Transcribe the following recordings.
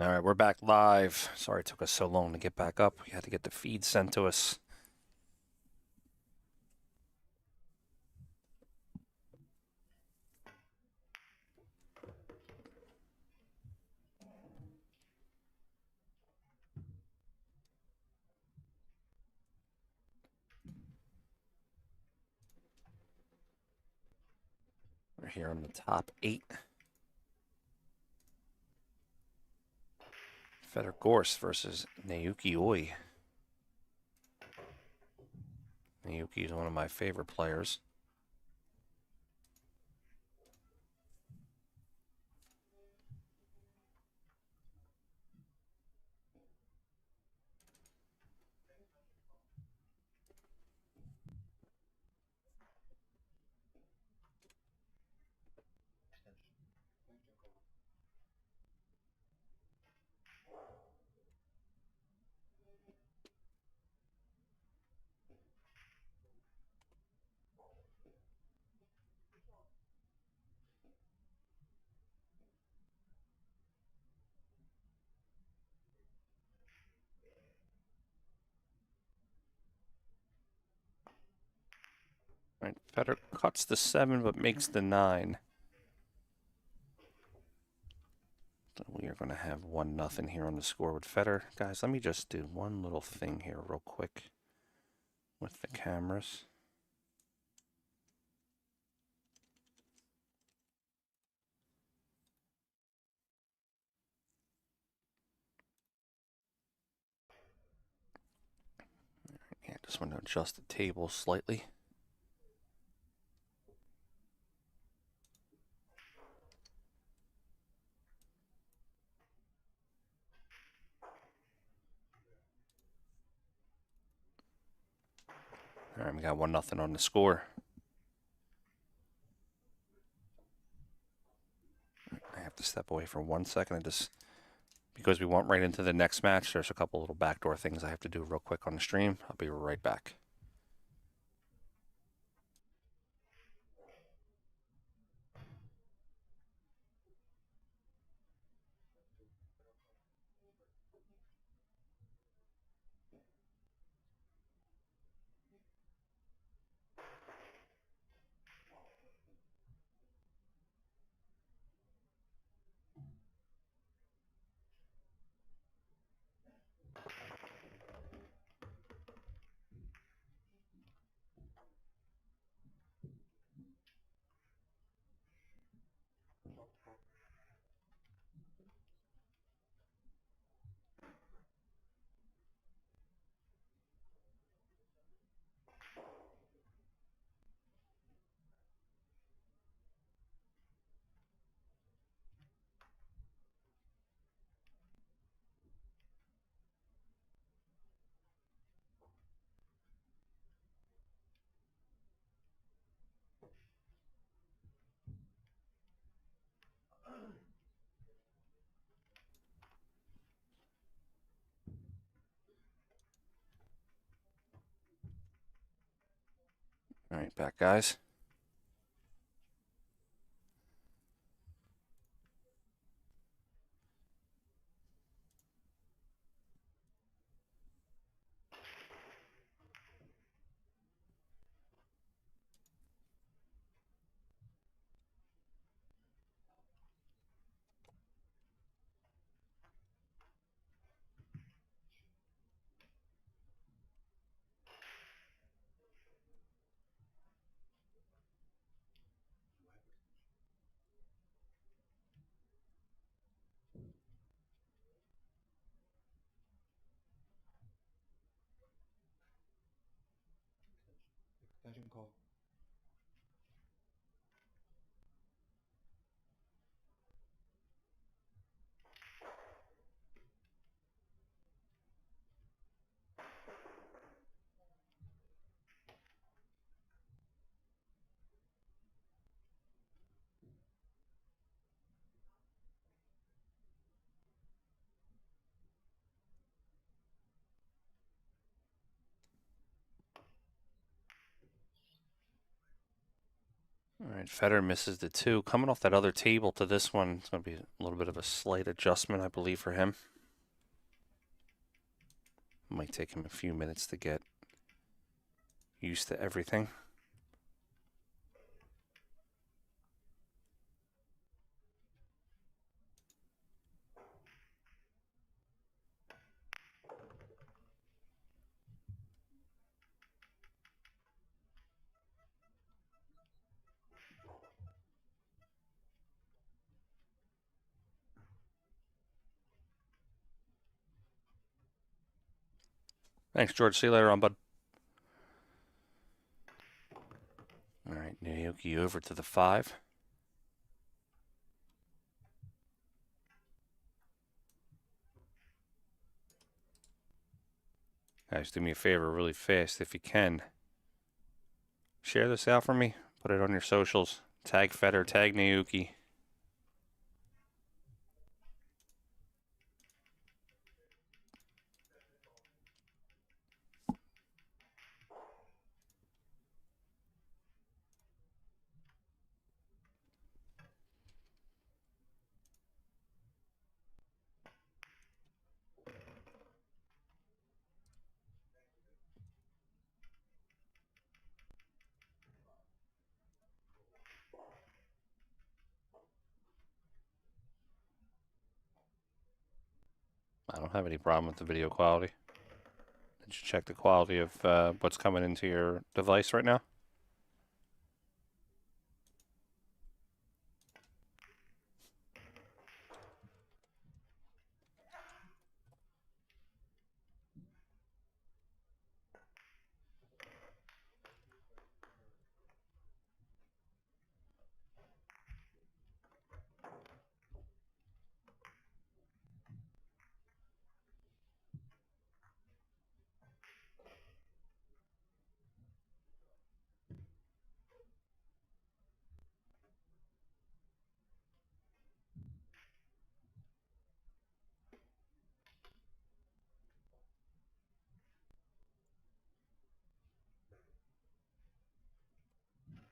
All right, we're back live. Sorry it took us so long to get back up. We had to get the feed sent to us. We're here on the top 8. FEDOR GORST versus Naoyuki Oi. Naoyuki is one of my favorite players. All right, FEDOR cuts the 7 but makes the 9. So we are going to have 1-0 here on the score with FEDOR. Guys, let me just do one little thing here real quick with the cameras. Yeah, just want to adjust the table slightly. All right, we got 1-0 on the score. I have to step away for 1 second and just, because we went right into the next match, there's a couple little backdoor things I have to do real quick on the stream. I'll be right back. All right, back, guys. Extension call. All right, Federer misses the 2. Coming off that other table to this one, it's going to be a little bit of a slight adjustment, I believe, for him. Might take him a few minutes to get used to everything. Thanks, George. See you later on, bud. All right, Naoyuki over to the 5. Guys, do me a favor really fast if you can. Share this out for me. Put it on your socials. Tag Federer, tag Naoyuki. I don't have any problem with the video quality. Did you check the quality of what's coming into your device right now?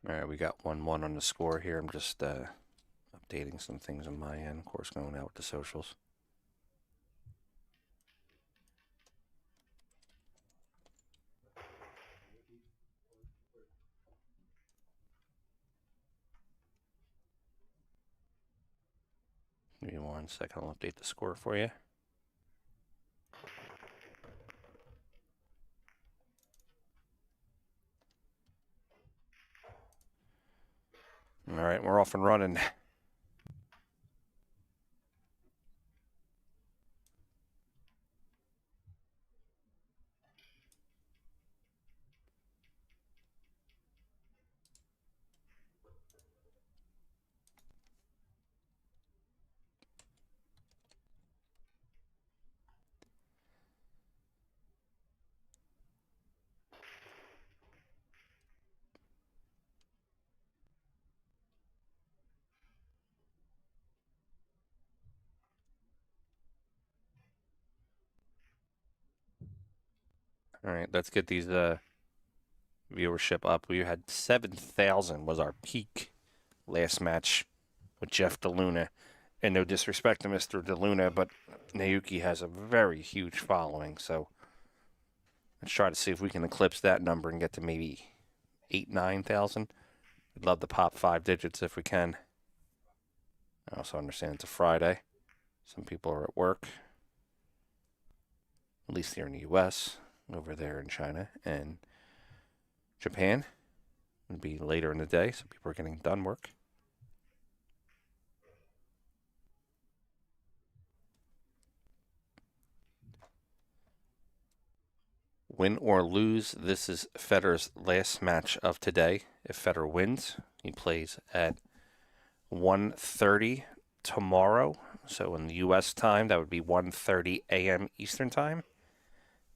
All right, we got 1-1 on the score here. I'm just updating some things on my end. Of course, going out with the socials. Give me 1 second. I'll update the score for you. All right, we're off and running. All right, let's get these viewership up. We had 7,000 was our peak last match with Jeff DeLuna. And no disrespect to Mr. DeLuna, but Naoyuki has a very huge following. So let's try to see if we can eclipse that number and get to maybe 8,000-9,000. We'd love to pop 5 digits if we can. I also understand it's a Friday. Some people are at work, at least here in the U.S., over there in China and Japan. It would be later in the day, so people are getting done work. Win or lose, this is Federer's last match of today. If Federer wins, he plays at 1:30 tomorrow. So in the U.S. time, that would be 1:30 a.m. Eastern time.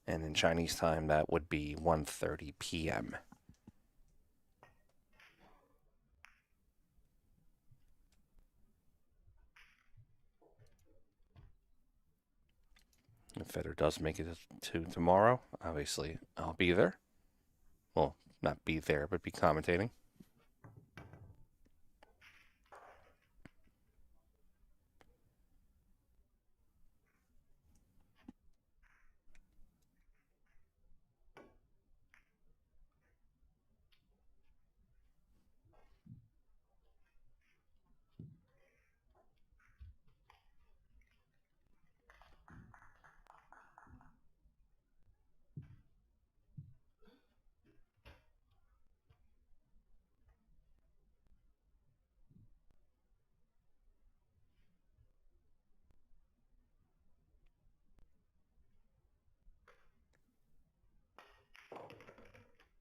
And in Chinese time, that would be 1:30 p.m. If Federer does make it to tomorrow, obviously I'll be there. Well, not be there, but be commentating.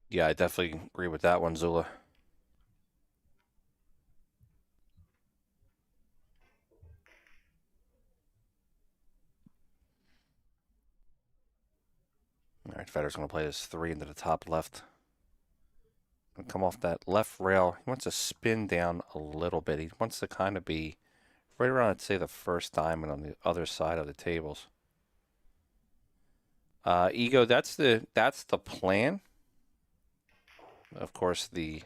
Yeah, I definitely agree with that one, Zula. All right, Federer's going to play this 3 into the top left. Gonna come off that left rail. He wants to spin down a little bit. He wants to kind of be right around, I'd say, the first diamond on the other side of the tables. Ego, that's the plan. Of course, the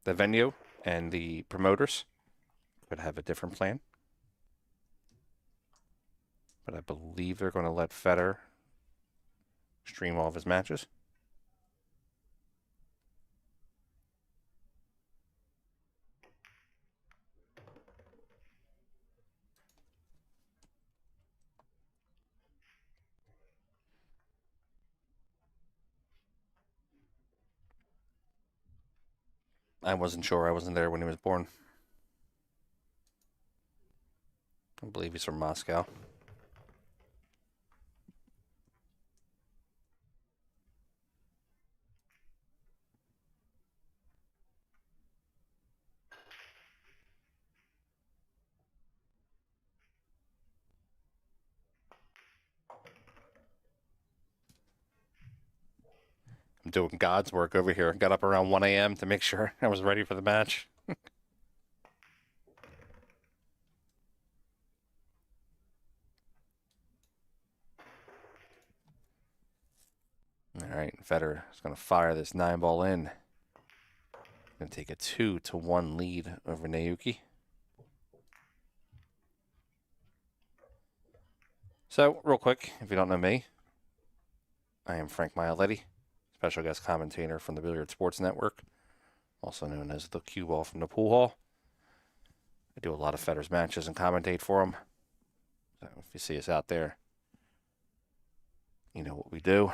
venue and the promoters could have a different plan, but I believe they're going to let Federer stream all of his matches. I wasn't sure. I wasn't there when he was born. I believe he's from Moscow. I'm doing God's work over here. Got up around 1 a.m. to make sure I was ready for the match. All right, Federer is going to fire this 9-ball in. Going to take a 2-1 lead over Naoyuki. So, real quick, if you don't know me, I am Frank Maialetti, special guest commentator from the Billiard Sports Network, also known as the Cue Ball from the Pool Hall. I do a lot of Federer's matches and commentate for him. So if you see us out there, you know what we do.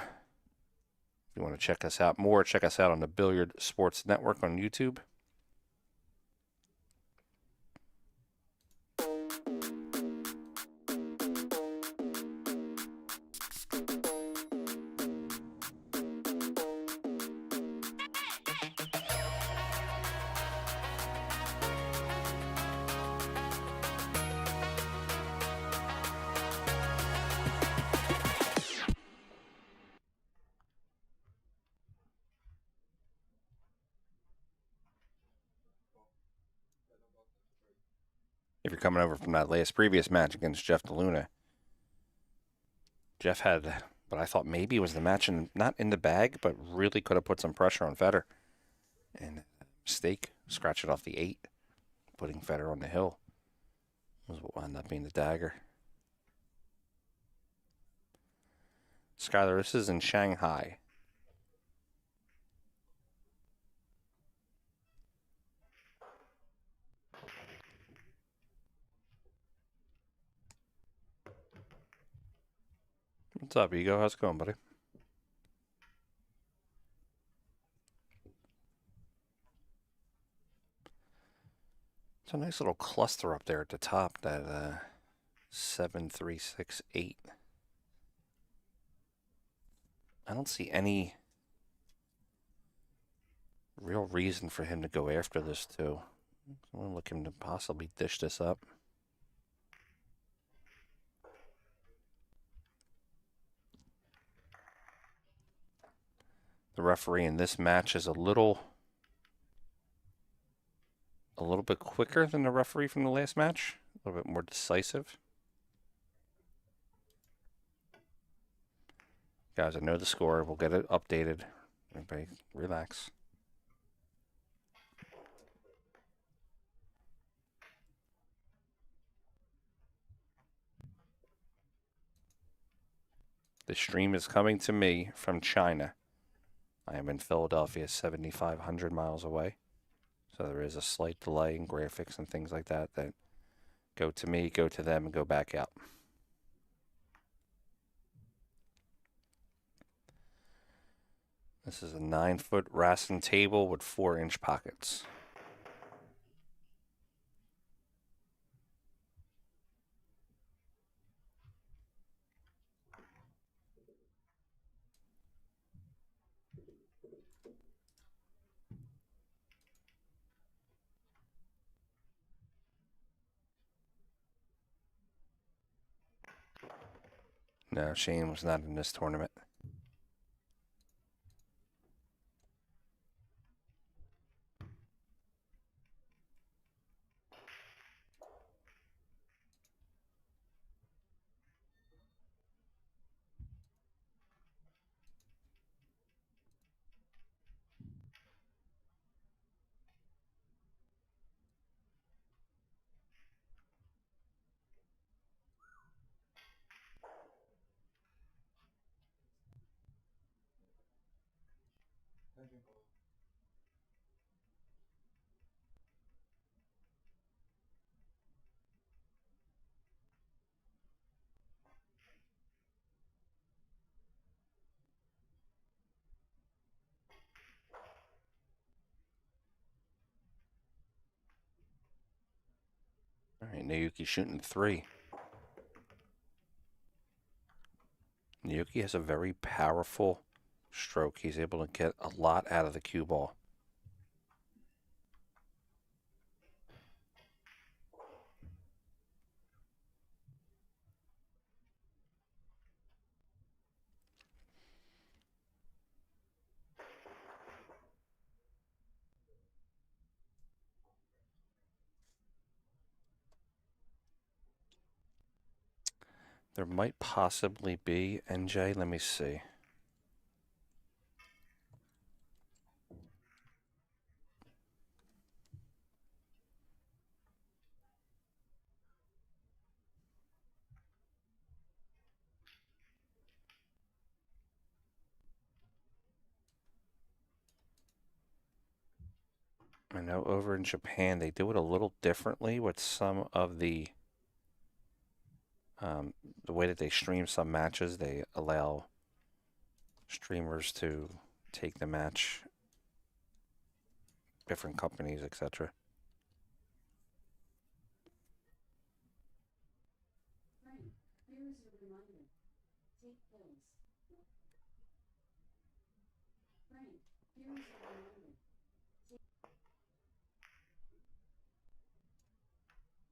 If you want to check us out more, check us out on the Billiard Sports Network on YouTube. If you're coming over from that previous match against Jeff DeLuna, Jeff had what I thought maybe was the match, not in the bag, but really could have put some pressure on Federer. And mistake, scratching off the 8, putting Federer on the hill was what wound up being the dagger. Skylar, this is in Shanghai. What's up, Ego? How's it going, buddy? It's a nice little cluster up there at the top, that 7-3-6-8. I don't see any real reason for him to go after this, too. I'm going to look him to possibly dish this up. The referee in this match is a little bit quicker than the referee from the last match. A little bit more decisive. Guys, I know the score. We'll get it updated. Everybody relax. The stream is coming to me from China. I am in Philadelphia, 7,500 miles away. So there is a slight delay in graphics and things like that go to me, go to them, and go back out. This is a 9-foot Raskin table with 4-inch pockets. No, Shane was not in this tournament. Judging call. All right, Naoyuki shooting 3. Naoyuki has a very powerful stroke. He's able to get a lot out of the cue ball. There might possibly be NJ. Let me see. I know over in Japan they do it a little differently with some of the way that they stream some matches. They allow streamers to take the match, different companies, etc.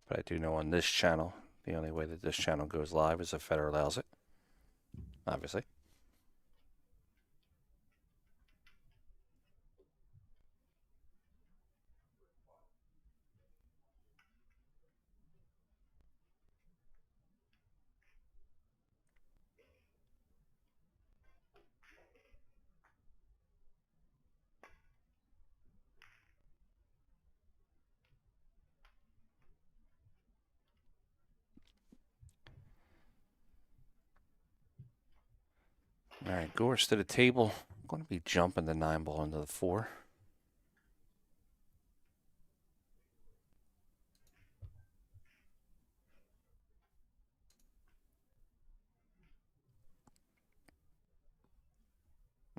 But I do know on this channel, the only way that this channel goes live is if FEDOR allows it, obviously. All right, Gorst to the table. I'm going to be jumping the 9 ball into the 4.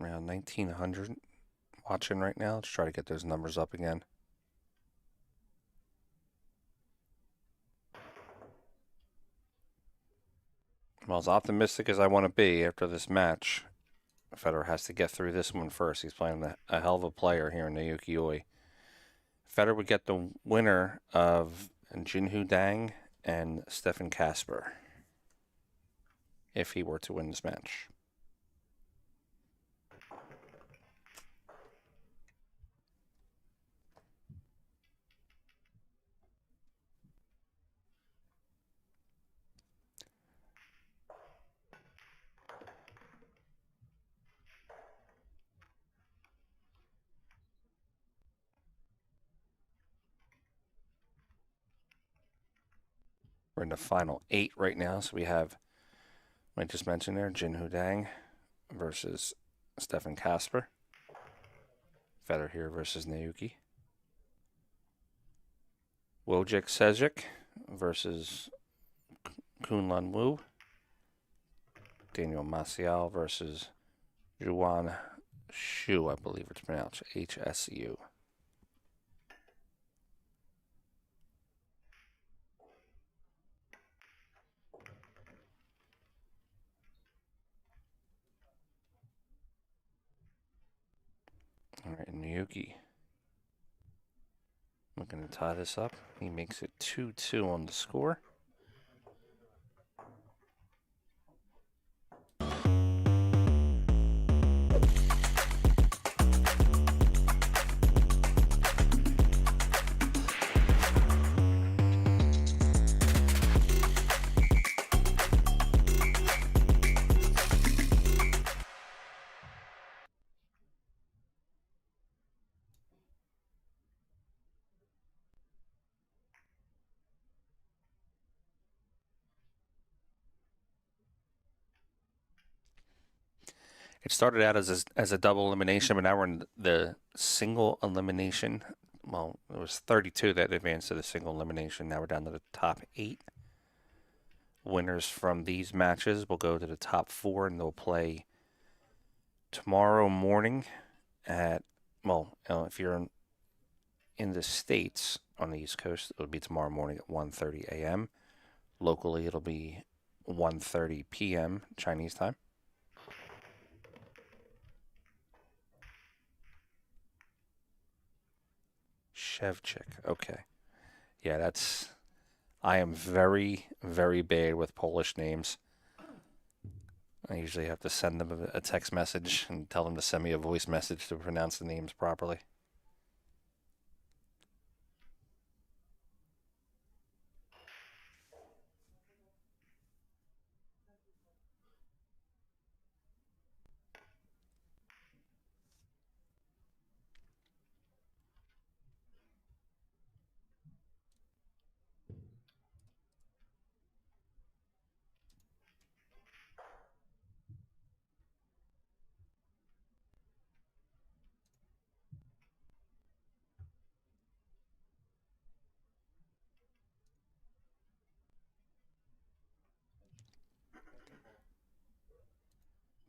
Around 1900 watching right now. Let's try to get those numbers up again. Well, as optimistic as I want to be after this match, FEDOR has to get through this one first. He's playing a hell of a player here in Naoyuki Oi. FEDOR would get the winner of Jinhu Dang and Stefan Kasper if he were to win this match. We're in the final 8 right now, so we have, I just mentioned there, Jinhu Dang versus Stefan Kasper. FEDOR here versus Naoyuki. Wojciech Sejic versus Kunlun Wu. Daniel Maciel versus Juan Shu, I believe it's pronounced HSU. All right, Naoyuki. I'm going to tie this up. He makes it 2-2 on the score. It started out as a double elimination, but now we're in the single elimination. Well, it was 32 that advanced to the single elimination. Now we're down to the top 8. Winners from these matches will go to the top 4, and they'll play tomorrow morning at, well, if you're in the States on the East Coast, it'll be tomorrow morning at 1:30 a.m. Locally, it'll be 1:30 p.m. Chinese time. Shevchik. Okay. Yeah, I am very, very bad with Polish names. I usually have to send them a text message and tell them to send me a voice message to pronounce the names properly.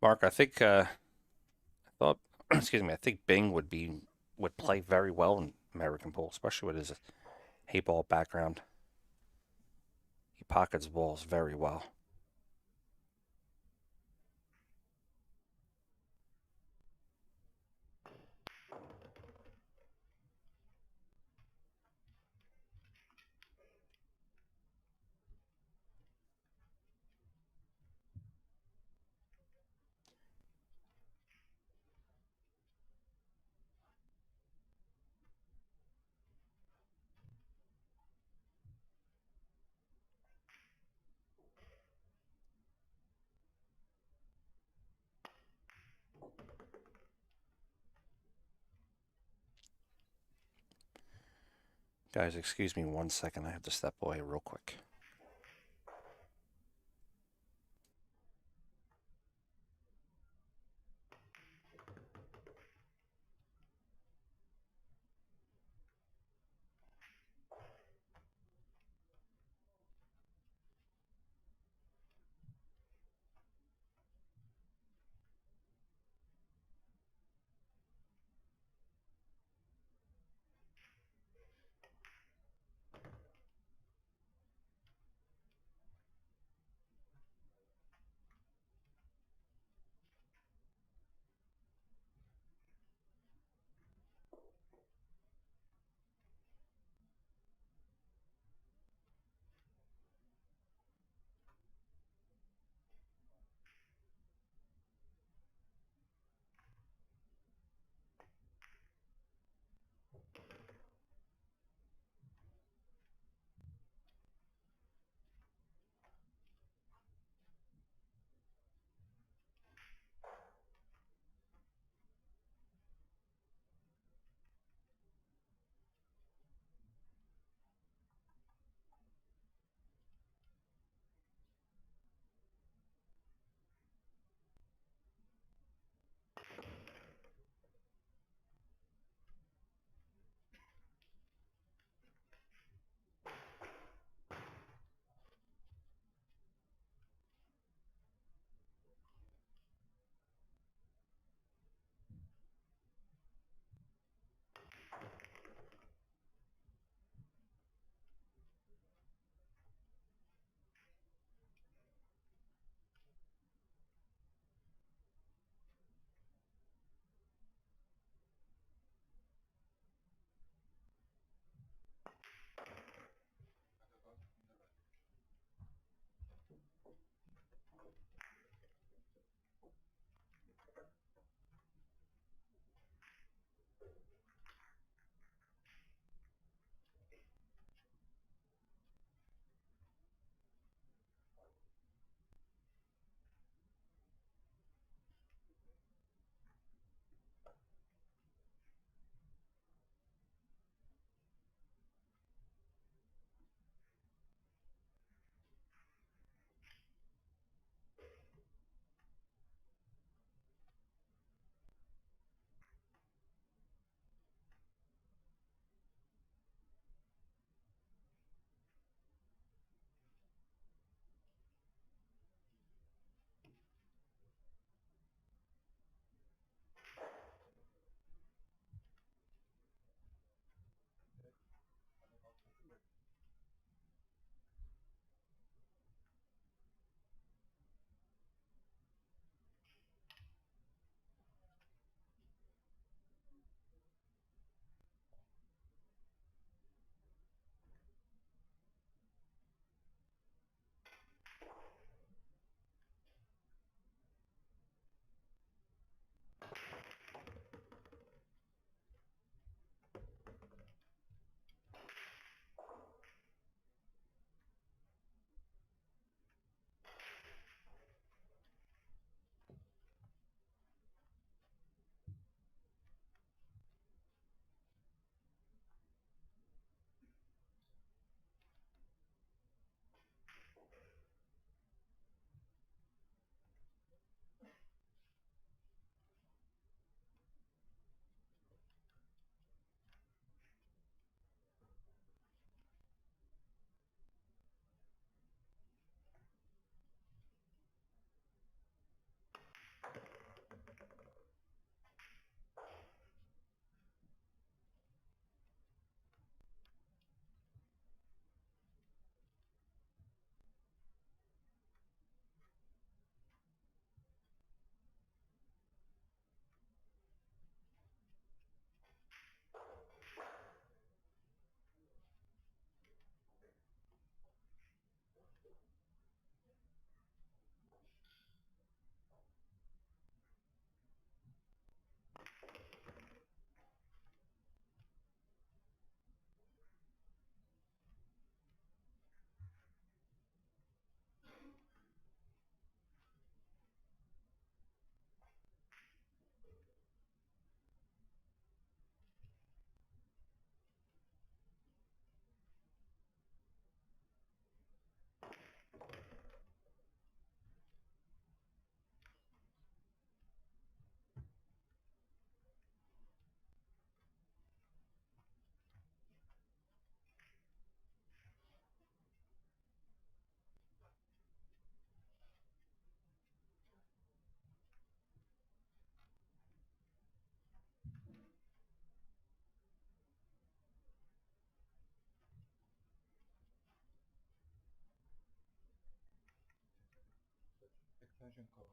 Mark, I thought, excuse me, I think Bing would play very well in American pool, especially with his 8-ball background. He pockets balls very well. Guys, excuse me 1 second. I have to step away real quick. Attention call.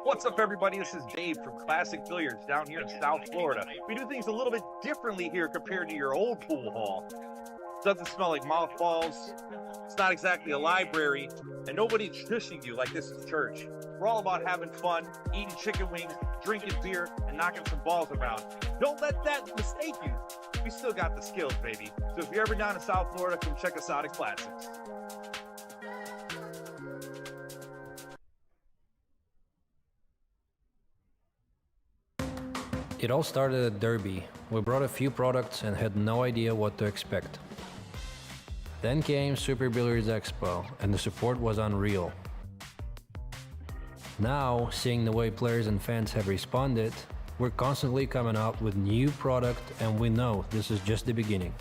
What's up, everybody? This is Dave from Classic Billiards down here in South Florida. We do things a little bit differently here compared to your old pool hall. Doesn't smell like mothballs. It's not exactly a library, and nobody's shushing you like this is church. We're all about having fun, eating chicken wings, drinking beer, and knocking some balls around. Don't let that mistake you. We still got the skills, baby. So if you're ever down in South Florida, come check us out at Classics. It all started at Derby. We brought a few products and had no idea what to expect. Then came Super Billiards Expo, and the support was unreal. Now, seeing the way players and fans have responded, we're constantly coming up with new product, and we know this is just the beginning.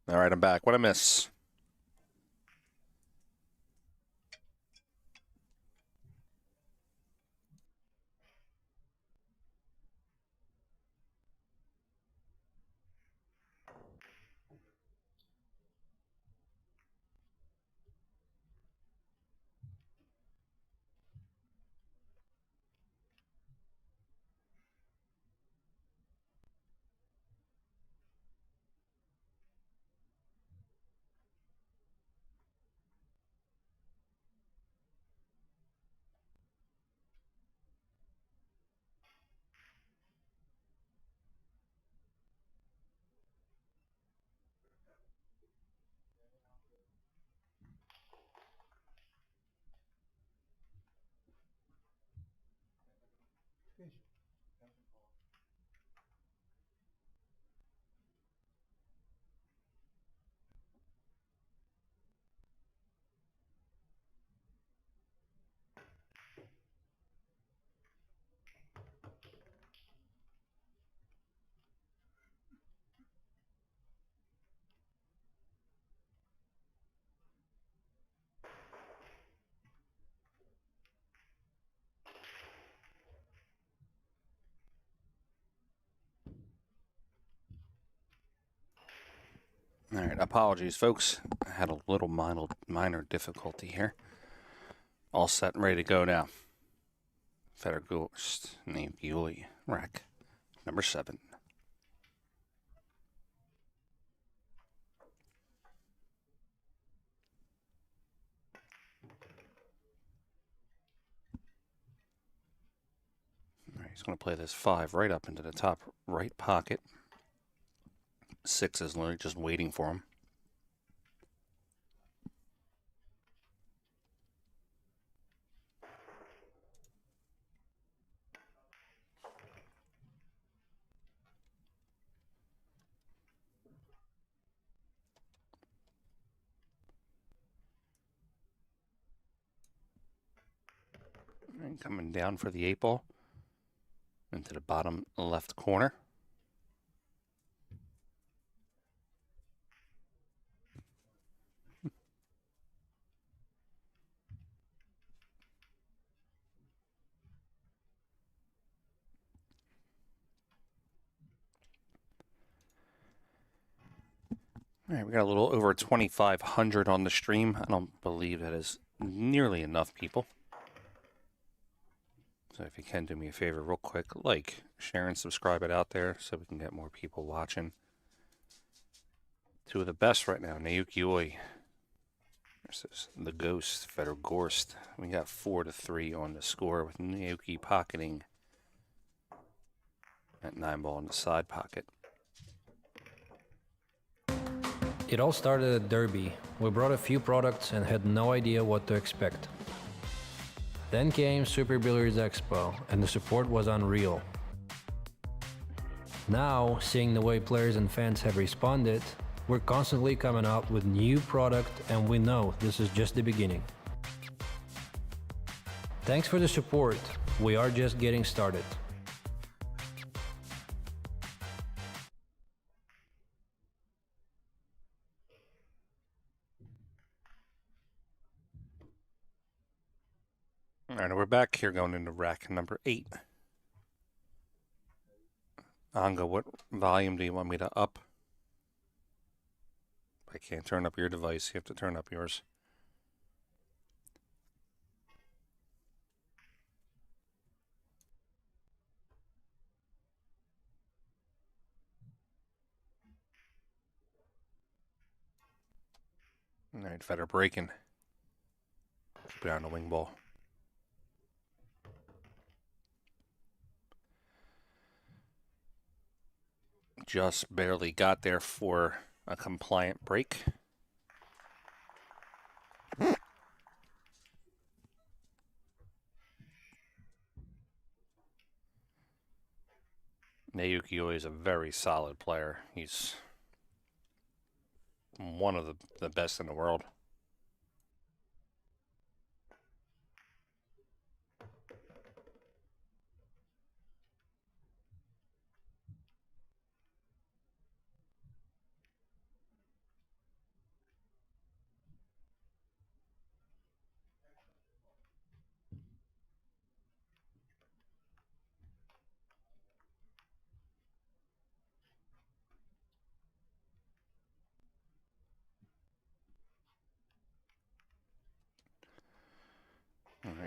All right, I'm back. What I miss? All right, apologies, folks. I had a little minor difficulty here. All set and ready to go now. FEDOR GORST, Naoyuki Oi, rack number 7. All right, he's going to play this 5 right up into the top right pocket. 6 is literally just waiting for him. And coming down for the 8 ball into the bottom left corner. All right, we got a little over 2,500 on the stream. I don't believe that is nearly enough people. So if you can do me a favor real quick, like, share, and subscribe it out there so we can get more people watching. 2 of the best right now, Naoyuki Oi versus the Ghost, FEDOR GORST. We got 4-3 on the score with Naoyuki pocketing that 9 ball in the side pocket. It all started at Derby. We brought a few products and had no idea what to expect. Then came Super Billiards Expo, and the support was unreal. Now, seeing the way players and fans have responded, we're constantly coming out with new product, and we know this is just the beginning. Thanks for the support. We are just getting started. All right, we're back here going into rack number 8. Anga, what volume do you want me to up? I can't turn up your device. You have to turn up yours. All right, FEDOR breaking. Keep it on the wing ball. Just barely got there for a compliant break. Naoyuki Oi is a very solid player. He's one of the best in the world.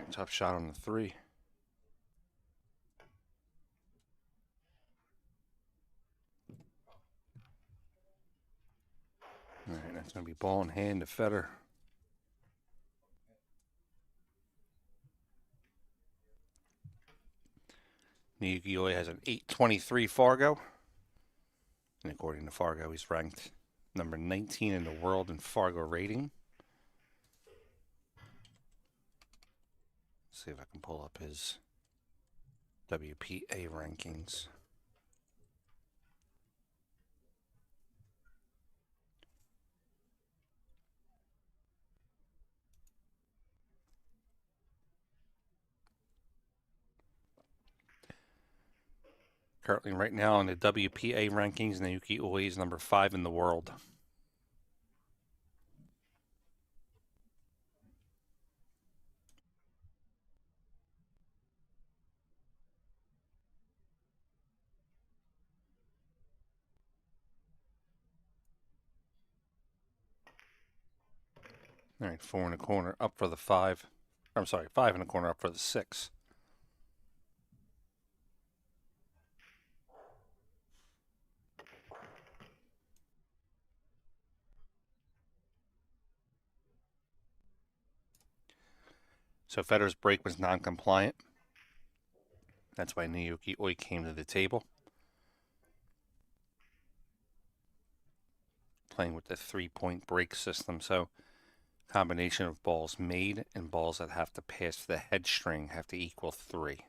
right, tough shot on the 3. All right, that's going to be ball in hand to Federer. Naoyuki Oi has an 823 Fargo. And according to Fargo, he's ranked number 19 in the world in Fargo rating. Let's see if I can pull up his WPA rankings. Currently, right now in the WPA rankings, Naoyuki Oi is number 5 in the world. All right, 4 in the corner, up for the 5. I'm sorry, 5 in the corner, up for the 6. So Federer's break was non-compliant. That's why Naoyuki Oi came to the table. Playing with the 3-point break system. So combination of balls made and balls that have to pass the head string have to equal 3.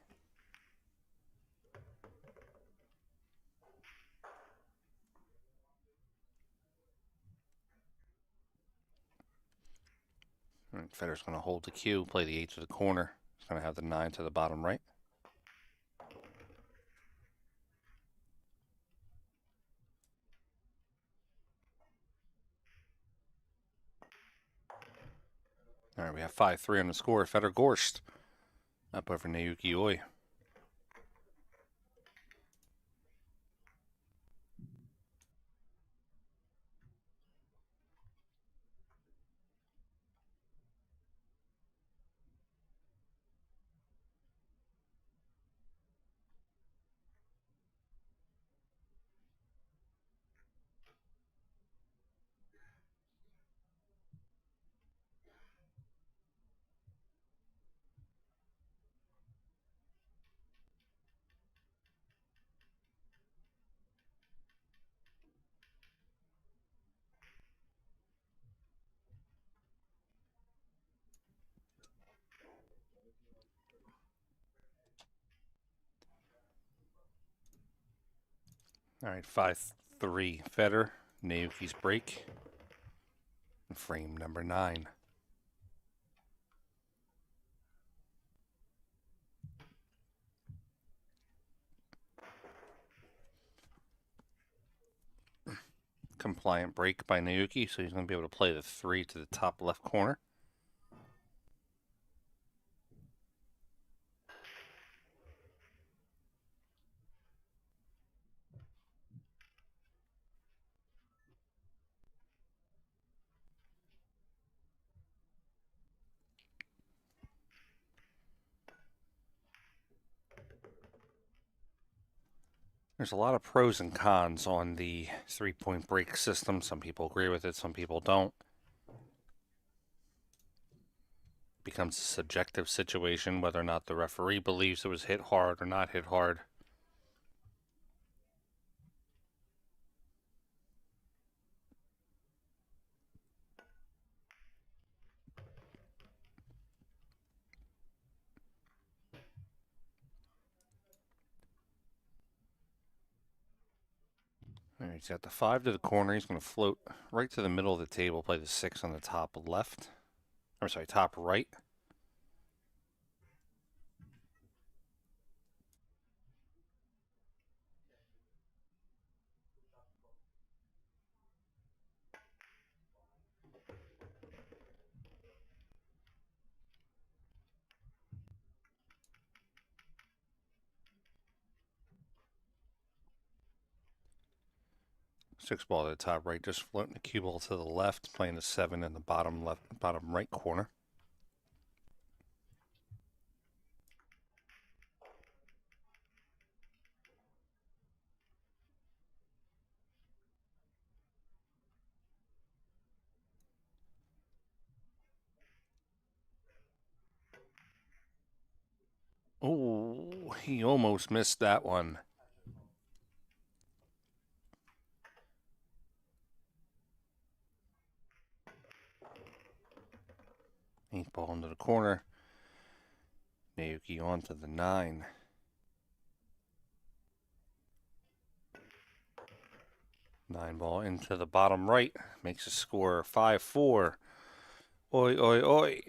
All right, Federer's going to hold the cue, play the 8 to the corner. He's going to have the 9 to the bottom right. All right, we have 5-3 on the score. FEDOR GORST up over Naoyuki Oi. All right, 5-3 Federer. Naoyuki's break. Frame number 9. Compliant break by Naoyuki, so he's going to be able to play the 3 to the top left corner. There's a lot of pros and cons on the 3-point break system. Some people agree with it, some people don't. It becomes a subjective situation whether or not the referee believes it was hit hard or not hit hard. All right, he's got the 5 to the corner. He's going to float right to the middle of the table, play the 6 on the top left. Or sorry, top right. Six ball to the top right, just floating the cue ball to the left, playing the 7 in the bottom left, bottom right corner. He almost missed that one. Eight ball into the corner. Naoyuki on to the 9. Nine ball into the bottom right. Makes a score 5-4. Oi, oi, oi.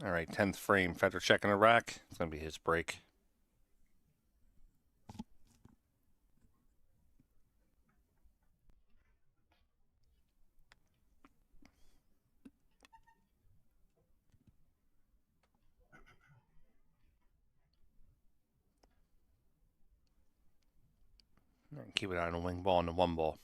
All right, 10th frame. Fedor checking a rack. It's going to be his break. All right, keep it on a wing ball and the 1 ball.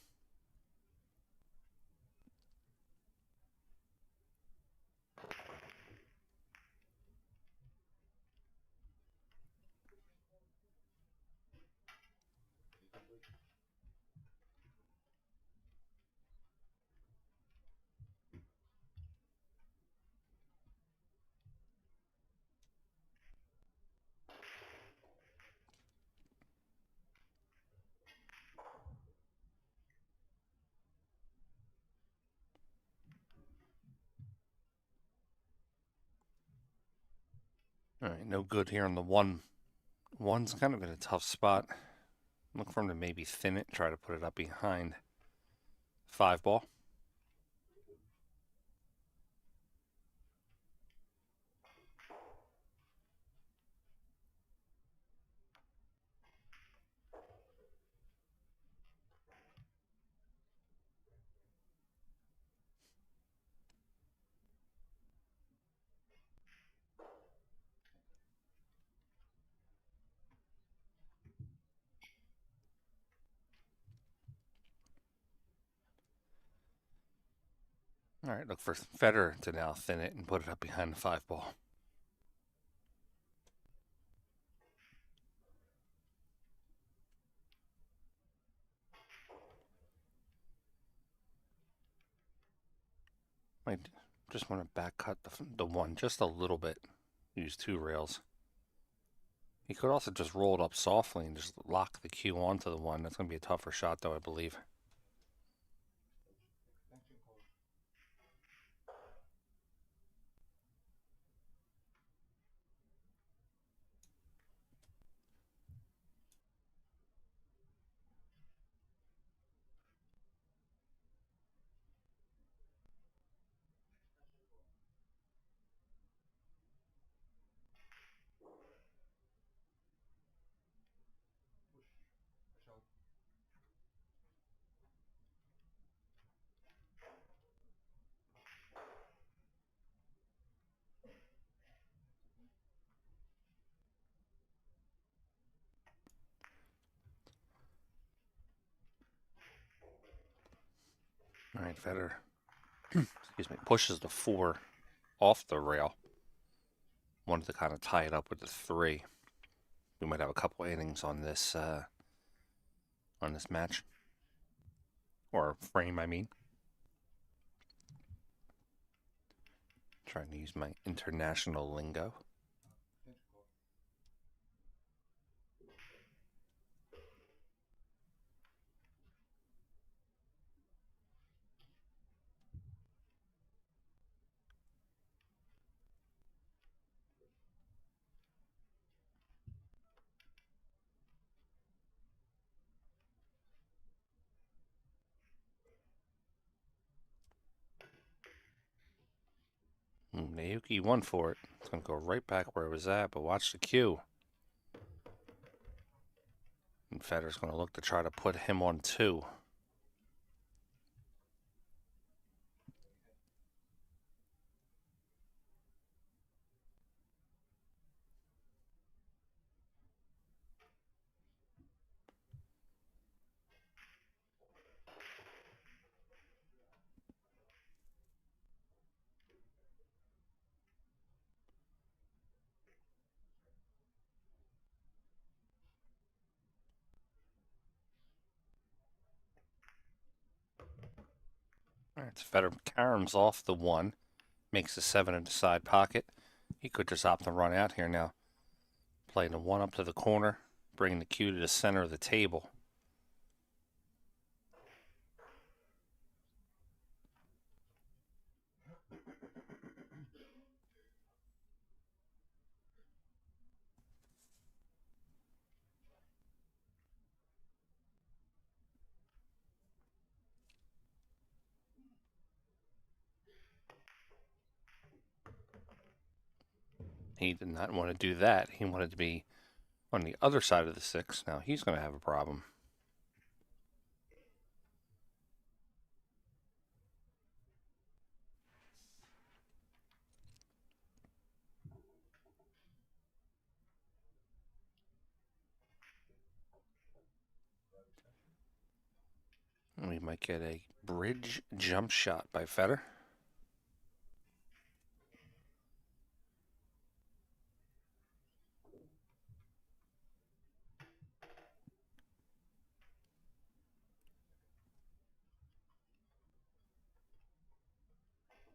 All right, no good here on the 1. 1's kind of in a tough spot. Look for him to maybe thin it, try to put it up behind 5 ball. All right, look for Fedor to now thin it and put it up behind the 5 ball. I just want to back cut the 1 just a little bit. Use 2 rails. He could also just roll it up softly and just lock the cue onto the 1. That's going to be a tougher shot, though, I believe. All right, Fedor, excuse me, pushes the 4 off the rail. Wanted to kind of tie it up with the 3. We might have a couple innings on this match. Or frame, I mean. Trying to use my international lingo. Naoyuki won for it. It's going to go right back where it was at, but watch the cue. And Federer's going to look to try to put him on 2. All right, so Federer caroms off the 1, makes the 7 in the side pocket. He could just opt to run out here now. Playing the 1 up to the corner, bringing the cue to the center of the table. He did not want to do that. He wanted to be on the other side of the 6. Now he's going to have a problem. We might get a bridge jump shot by Federer.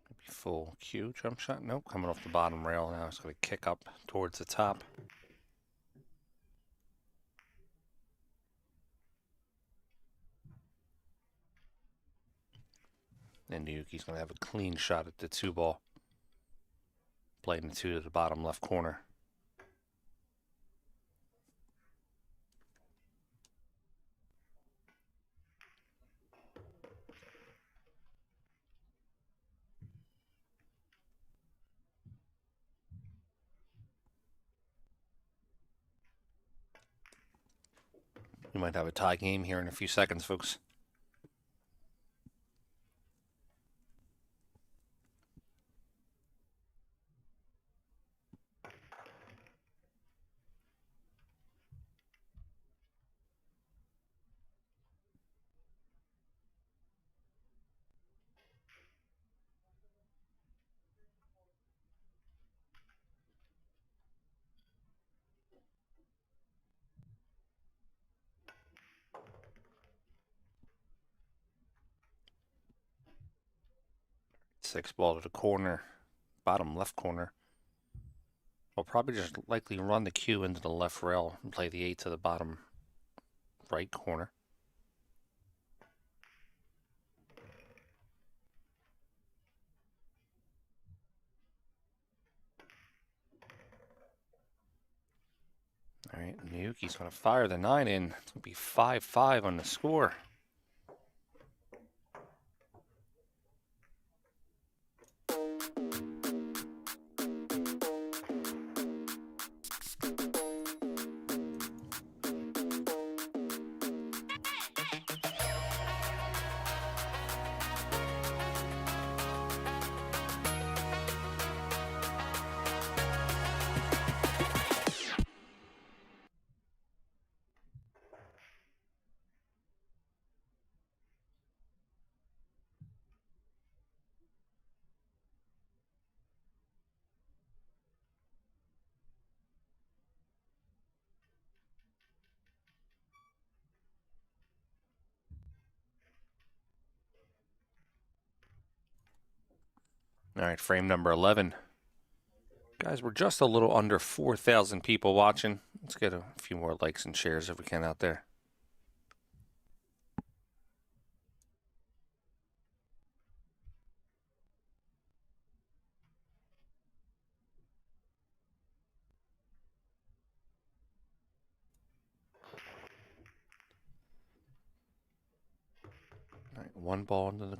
Maybe full cue jump shot. Nope, coming off the bottom rail now. It's going to kick up towards the top. And Naoyuki's going to have a clean shot at the 2 ball. Playing the 2 to the bottom left corner. We might have a tie game here in a few seconds, folks. Six ball to the corner, bottom left corner. We'll probably just likely run the cue into the left rail and play the 8 to the bottom right corner. All right, Naoyuki's going to fire the 9 in. It's going to be 5-5 on the score. All right, frame number 11. Guys, we're just a little under 4,000 people watching. Let's get a few more likes and shares if we can out there. All right, 1 ball into the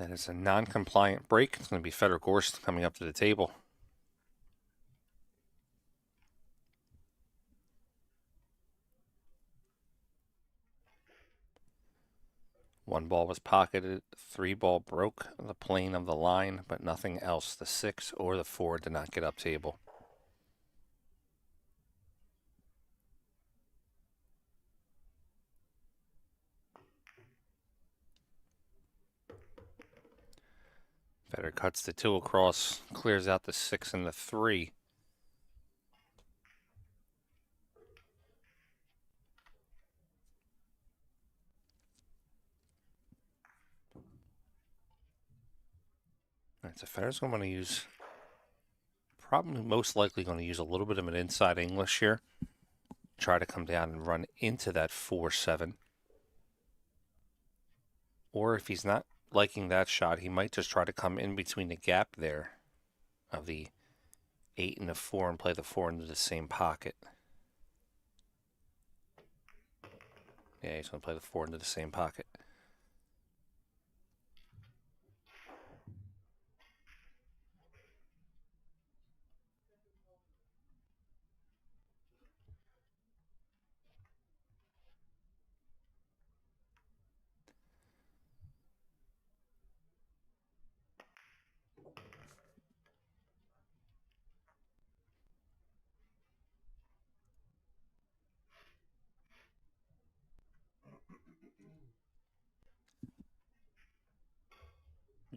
That is a non-compliant break. It's going to be FEDOR GORST coming up to the table. One ball was pocketed, 3 ball broke the plane of the line, but nothing else. The 6 or the 4 did not get up table. FEDOR cuts the 2 across, clears out the 6 and the 3. Alright, so FEDOR's going to use, probably most likely going to use a little bit of an inside English here. Try to come down and run into that 4-7. Or if he's not liking that shot, he might just try to come in between the gap there of the 8 and the 4 and play the 4 into the same pocket. Yeah, he's going to play the 4 into the same pocket.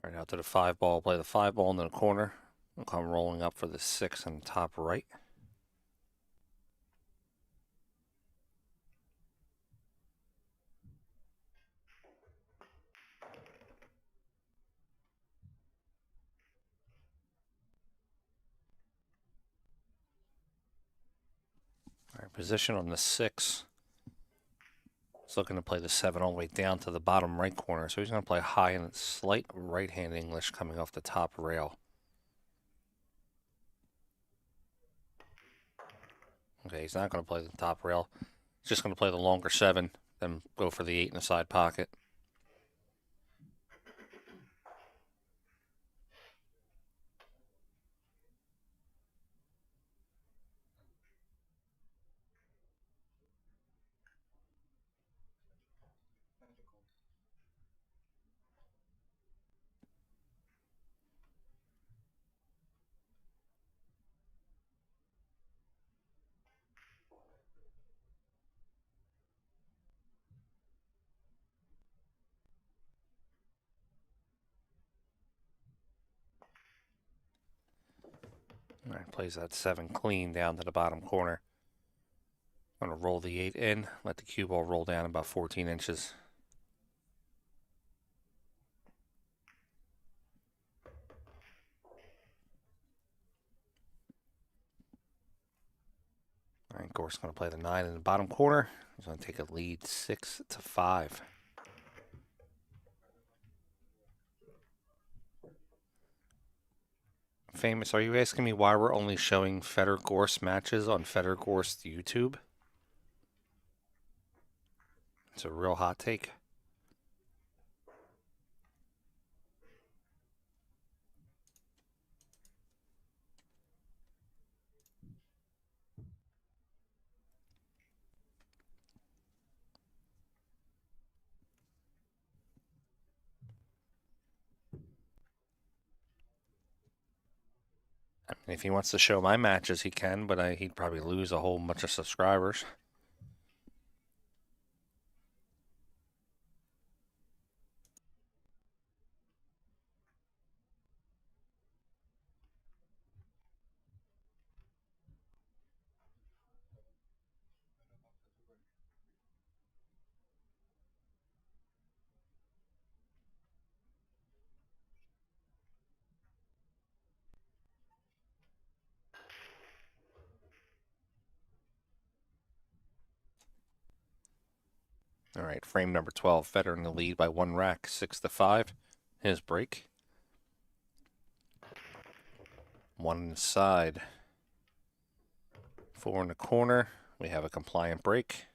Right out to the 5 ball, play the 5 ball into the corner. We'll come rolling up for the 6 on the top right. All right, position on the 6. He's looking to play the 7 all the way down to the bottom right corner. So he's going to play high and slight right-hand English coming off the top rail. Okay, he's not going to play the top rail. He's just going to play the longer 7, then go for the 8 in the side pocket. All right, plays that 7 clean down to the bottom corner. Going to roll the 8 in, let the cue ball roll down about 14 inches. All right, Gorst's going to play the 9 in the bottom corner. He's going to take a lead 6-5. Famous, are you asking me why we're only showing FEDOR GORST matches on FEDOR GORST YouTube? It's a real hot take. I mean, if he wants to show my matches, he can, but he'd probably lose a whole bunch of subscribers. All right, frame number 12. FEDOR in the lead by 1 rack, 6-5. His break. 1 inside. 4 in the corner. We have a compliant break.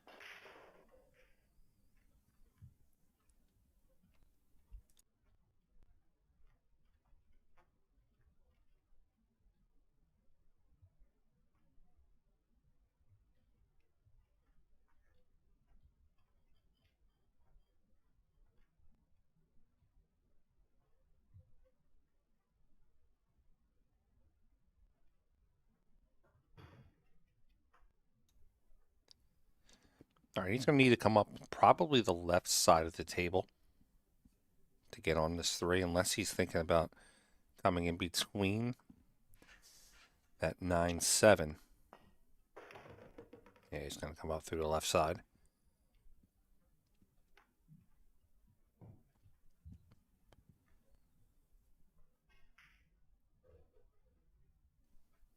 All right, he's going to need to come up probably the left side of the table to get on this 3, unless he's thinking about coming in between that 9-7. Yeah, he's going to come up through the left side.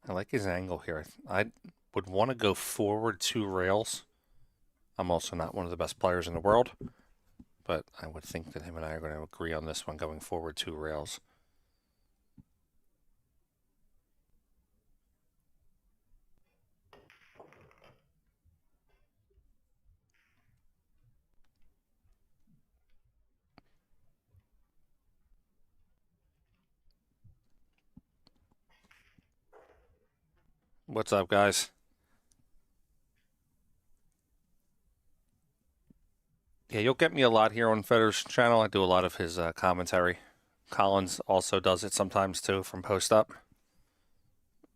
I like his angle here. I would want to go forward 2 rails. I'm also not one of the best players in the world, but I would think that him and I are going to agree on this one, going forward 2 rails. What's up, guys? Yeah, you'll get me a lot here on Fedor's channel. I do a lot of his commentary. Collins also does it sometimes too from post up.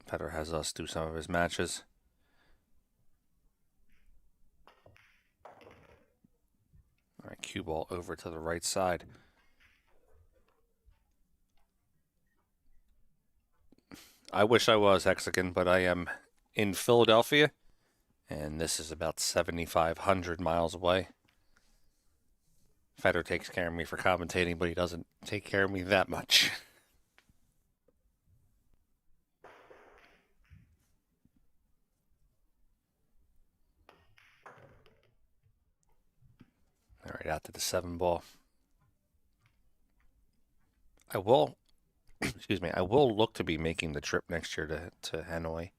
Fedor has us do some of his matches. All right, cue ball over to the right side. I wish I was Hexagon, but I am in Philadelphia, and this is about 7,500 miles away. Fedor takes care of me for commentating, but he doesn't take care of me that much. All right, out to the 7 ball. I will, excuse me, I will look to be making the trip next year to Hanoi.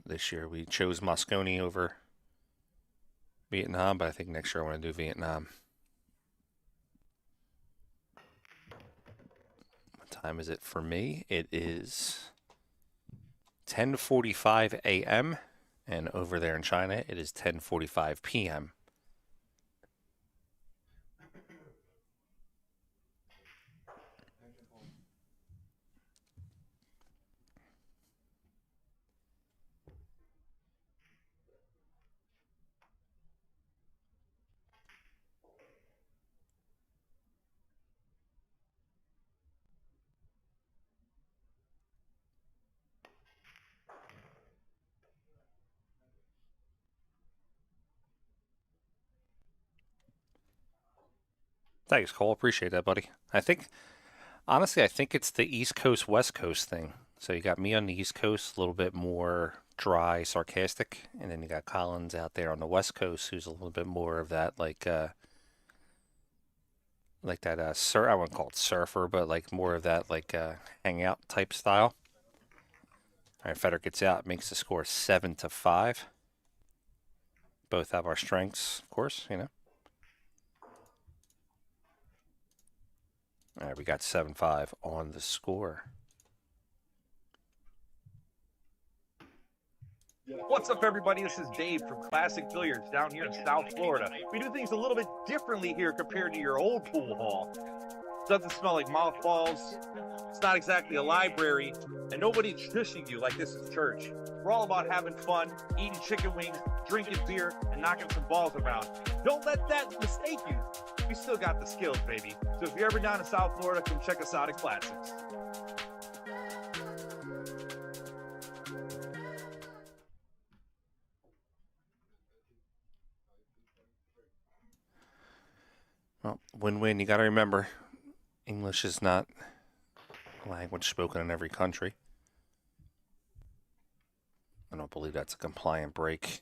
This year we chose Moscone over Vietnam, but I think next year I want to do Vietnam. What time is it for me? It is 10:45 a.m. and over there in China it is 10:45 p.m. Thanks, Cole. Appreciate that, buddy. Honestly, I think it's the East Coast, West Coast thing. So you got me on the East Coast, a little bit more dry, sarcastic, and then you got Collins out there on the West Coast, who's a little bit more of that, like that, I wouldn't call it surfer, but like more of that, like hangout type style. All right, Fedor gets out, makes the score 7-5. Both have our strengths, of course, you know. All right, we got 7-5 on the score. What's up, everybody? This is Dave from Classic Billiards down here in South Florida. We do things a little bit differently here compared to your old pool hall. Doesn't smell like mothballs. It's not exactly a library, and nobody's shushing you like this is church. We're all about having fun, eating chicken wings, drinking beer, and knocking some balls around. Don't let that mistake you. We still got the skills, baby. So if you're ever down in South Florida, come check us out at Classics. Well, win-win. You got to remember, English is not a language spoken in every country. I don't believe that's a compliant break.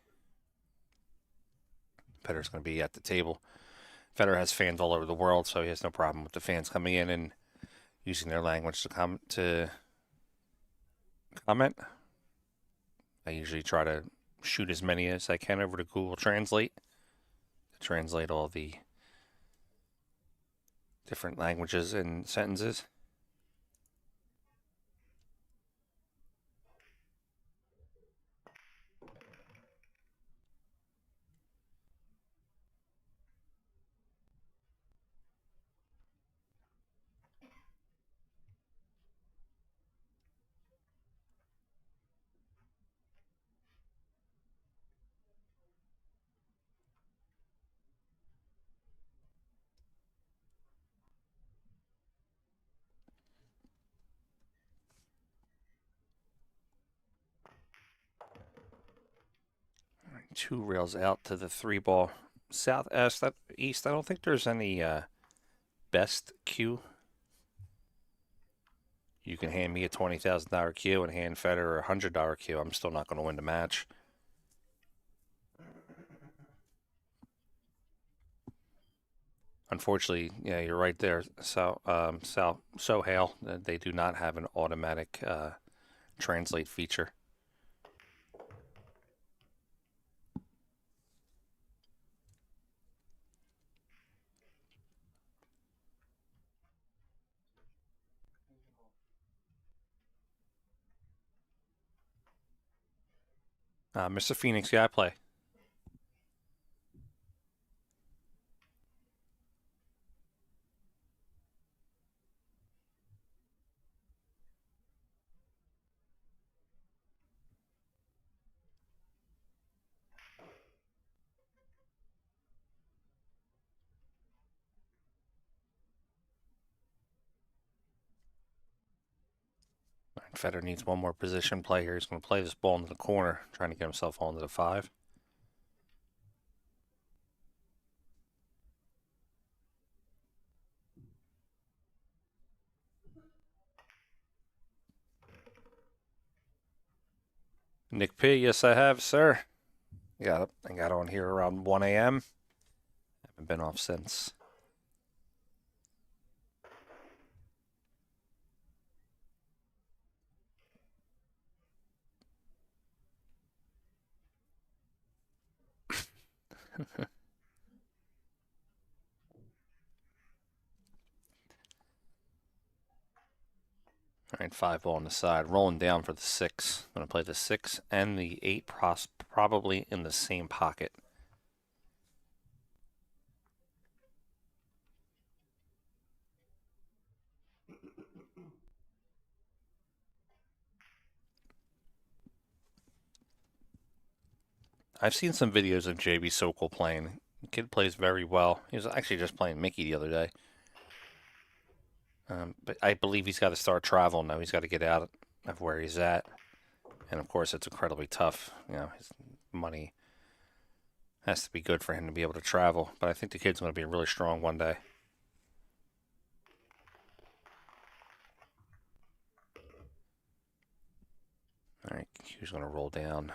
Fedor's going to be at the table. Fedor has fans all over the world, so he has no problem with the fans coming in and using their language to comment. I usually try to shoot as many as I can over to Google Translate to translate all the different languages and sentences. 2 rails out to the 3 ball. Southeast, east, I don't think there's any best cue. You can hand me a $20,000 cue and hand Federer a $100 cue. I'm still not going to win the match. Unfortunately, yeah, you're right there. So, Sohail, they do not have an automatic translate feature. Mr. Phoenix, yeah, I play. Federer needs one more position play here. He's going to play this ball into the corner, trying to get himself onto the 5. Nick P, yes I have, sir. Got it. I got on here around 1 a.m. Haven't been off since. All right, 5 ball on the side. Rolling down for the 6. I'm going to play the 6 and the 8 probably in the same pocket. I've seen some videos of JB Sokol playing. The kid plays very well. He was actually just playing Mickey the other day. But I believe he's got to start traveling now. He's got to get out of where he's at. And of course, it's incredibly tough. You know, his money has to be good for him to be able to travel. But I think the kid's going to be really strong one day. All right, Q's going to roll down.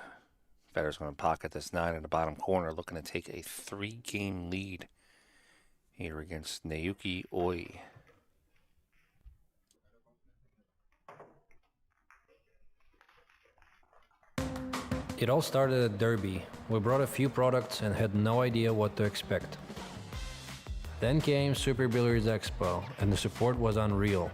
Federer's going to pocket this 9 in the bottom corner, looking to take a 3-game lead here against Naoyuki Oi. It all started at Derby. We brought a few products and had no idea what to expect. Then came Super Billiards Expo, and the support was unreal.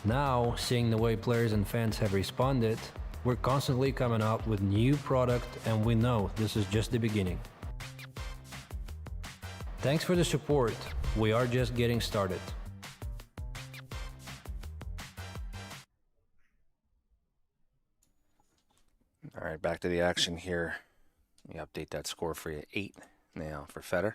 Now, seeing the way players and fans have responded, we're constantly coming up with new product, and we know this is just the beginning. Thanks for the support. We are just getting started. All right, back to the action here. Let me update that score for you. 8 now for Federer.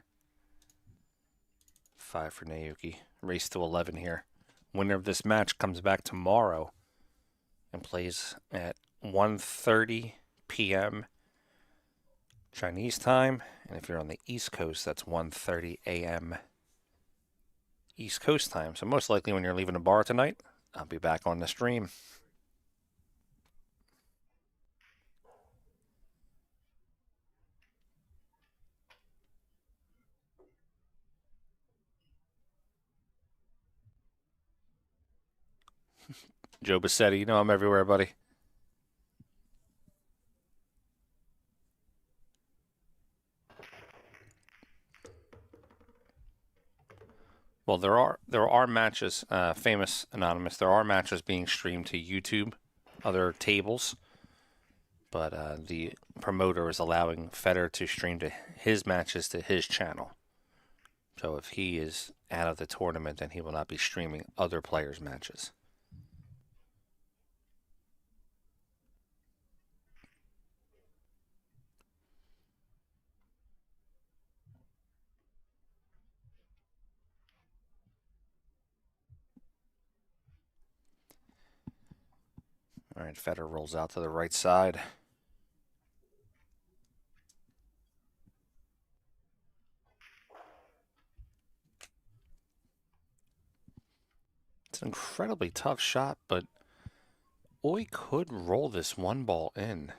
5 for Naoyuki. Race to 11 here. Winner of this match comes back tomorrow and plays at 1:30 p.m. Chinese time. And if you're on the East Coast, that's 1:30 a.m. East Coast time. So most likely when you're leaving the bar tonight, I'll be back on the stream. Joe Bassetti, you know I'm everywhere, buddy. Well, there are matches, famous anonymous. There are matches being streamed to YouTube, other tables, but the promoter is allowing Federer to stream to his matches to his channel. So if he is out of the tournament, then he will not be streaming other players' matches. All right, Federer rolls out to the right side. It's an incredibly tough shot, but Oi could roll this one ball in.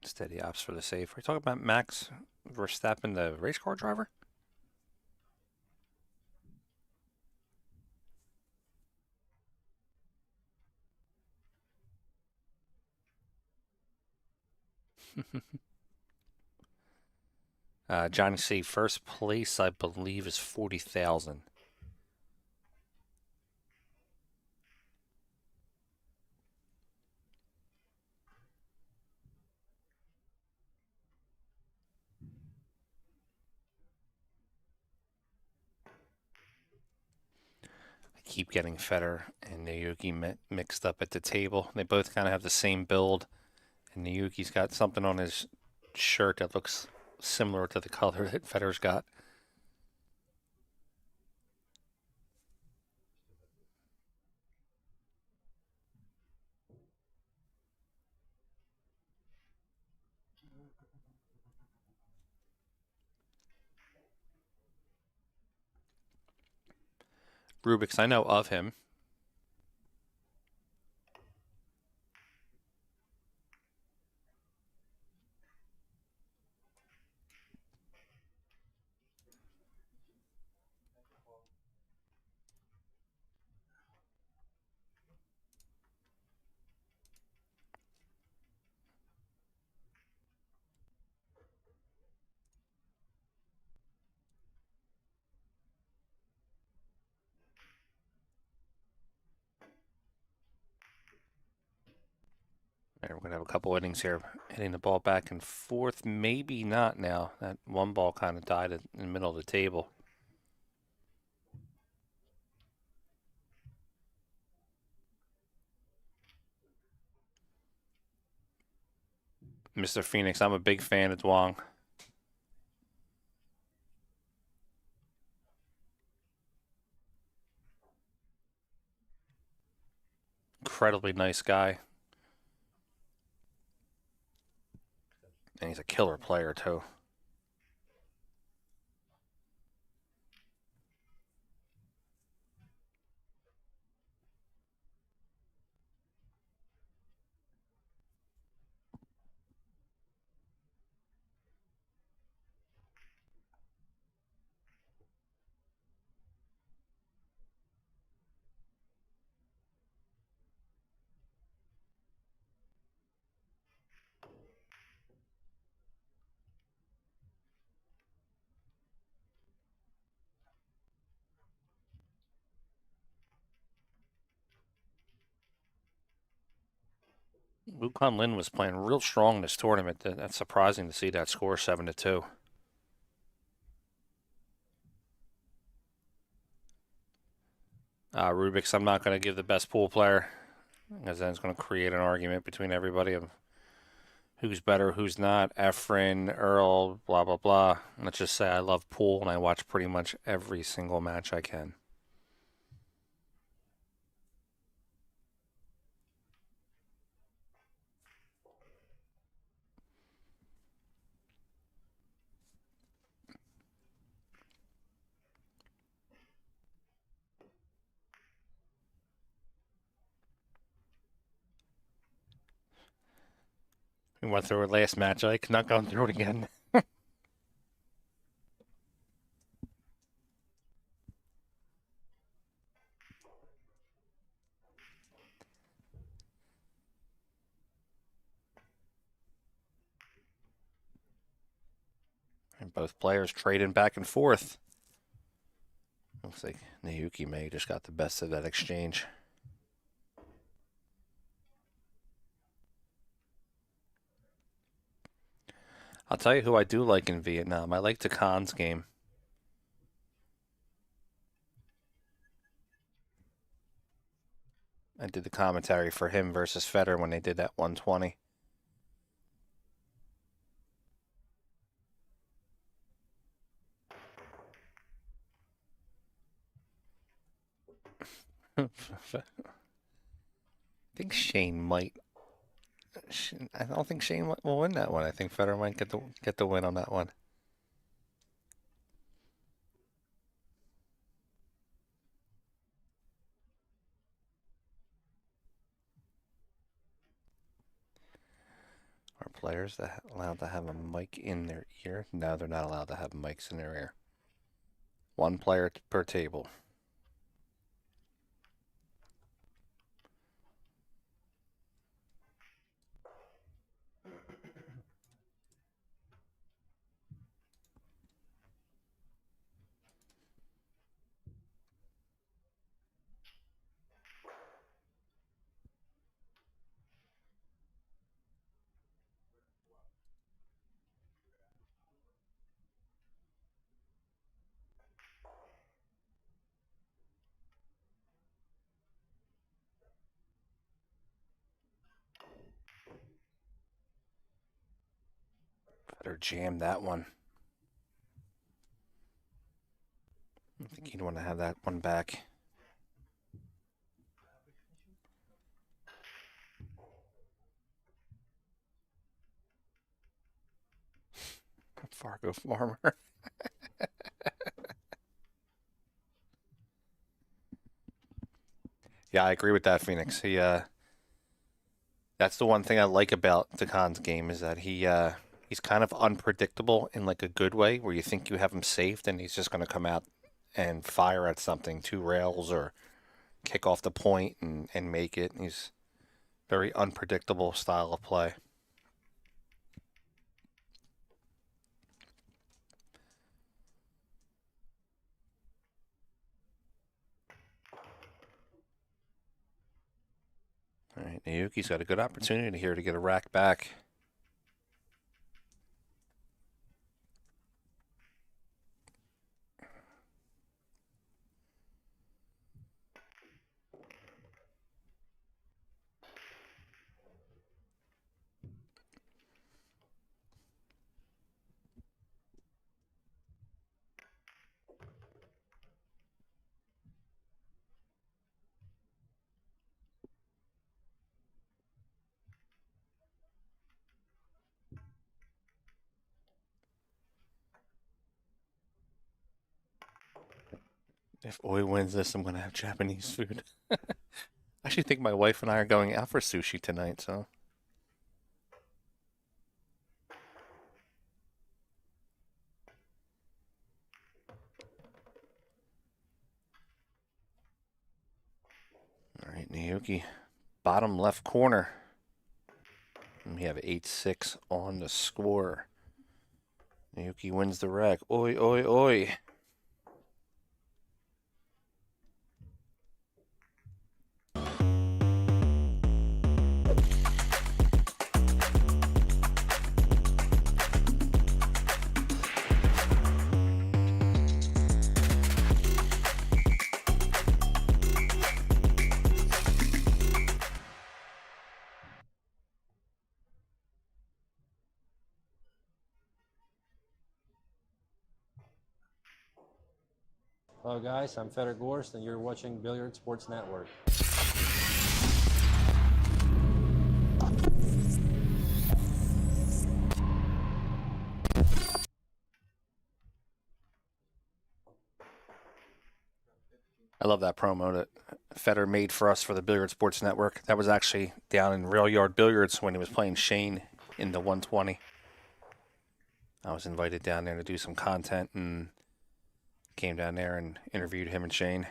Steady opts for the save. Are you talking about Max Verstappen, the race car driver? Johnny C. First place, I believe, is 40,000. I keep getting Federer and Naoyuki mixed up at the table. They both kind of have the same build, and Naoyuki's got something on his shirt that looks similar to the color that Federer's got. Rubik's, I know of him. We're going to have a couple innings here, hitting the ball back and forth. Maybe not now. That one ball kind of died in the middle of the table. Mr. Phoenix, I'm a big fan of Dwang. Incredibly nice guy. And he's a killer player, too. Wukong Lin was playing real strong this tournament. That's surprising to see that score 7-2. Rubik's, I'm not going to give the best pool player, because then it's going to create an argument between everybody of who's better, who's not. Efren, Earl, blah, blah, blah. Let's just say I love pool, and I watch pretty much every single match I can. We went through it last match. I cannot go through it again. And both players trading back and forth. Looks like Naoyuki may just got the best of that exchange. I'll tell you who I do like in Vietnam. I like Takan's game. I did the commentary for him versus Federer when they did that 120. I think Shane might. I don't think Shane will win that one. I think Federer might get the win on that one. Are players allowed to have a mic in their ear? No, they're not allowed to have mics in their ear. One player per table. Better jam that one. I think you'd want to have that one back. Fargo Farmer. Yeah, I agree with that, Phoenix. That's the one thing I like about Khan's game is that he's kind of unpredictable in like a good way, where you think you have him saved and he's just going to come out and fire at something, 2 rails or kick off the point and make it. He's very unpredictable style of play. All right, Naoyuki's got a good opportunity here to get a rack back. If Oi wins this, I'm going to have Japanese food. I actually think my wife and I are going out for sushi tonight, so. All right, Naoyuki, bottom left corner. And we have 8-6 on the score. Naoyuki wins the rack. Oi, oi, oi. Hello guys, I'm FEDOR GORST and you're watching Billiard Sports Network. I love that promo that Federer made for us for the Billiard Sports Network. That was actually down in Rail Yard Billiards when he was playing Shane in the 120. I was invited down there to do some content and came down there and interviewed him and Shane.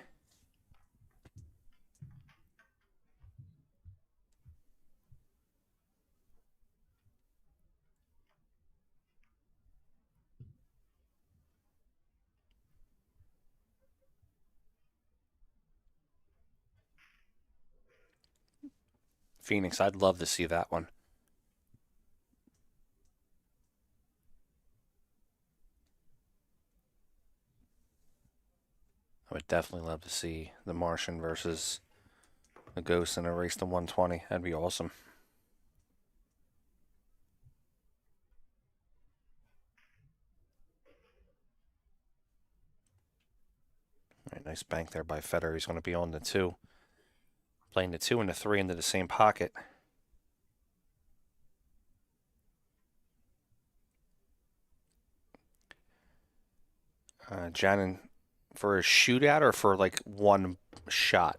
Phoenix, I'd love to see that one. I would definitely love to see the Martian versus a ghost and a race to 120. That'd be awesome. All right, nice bank there by FEDOR. He's going to be on the 2. Playing the 2 and the 3 into the same pocket. Janin, for a shootout or for like one shot?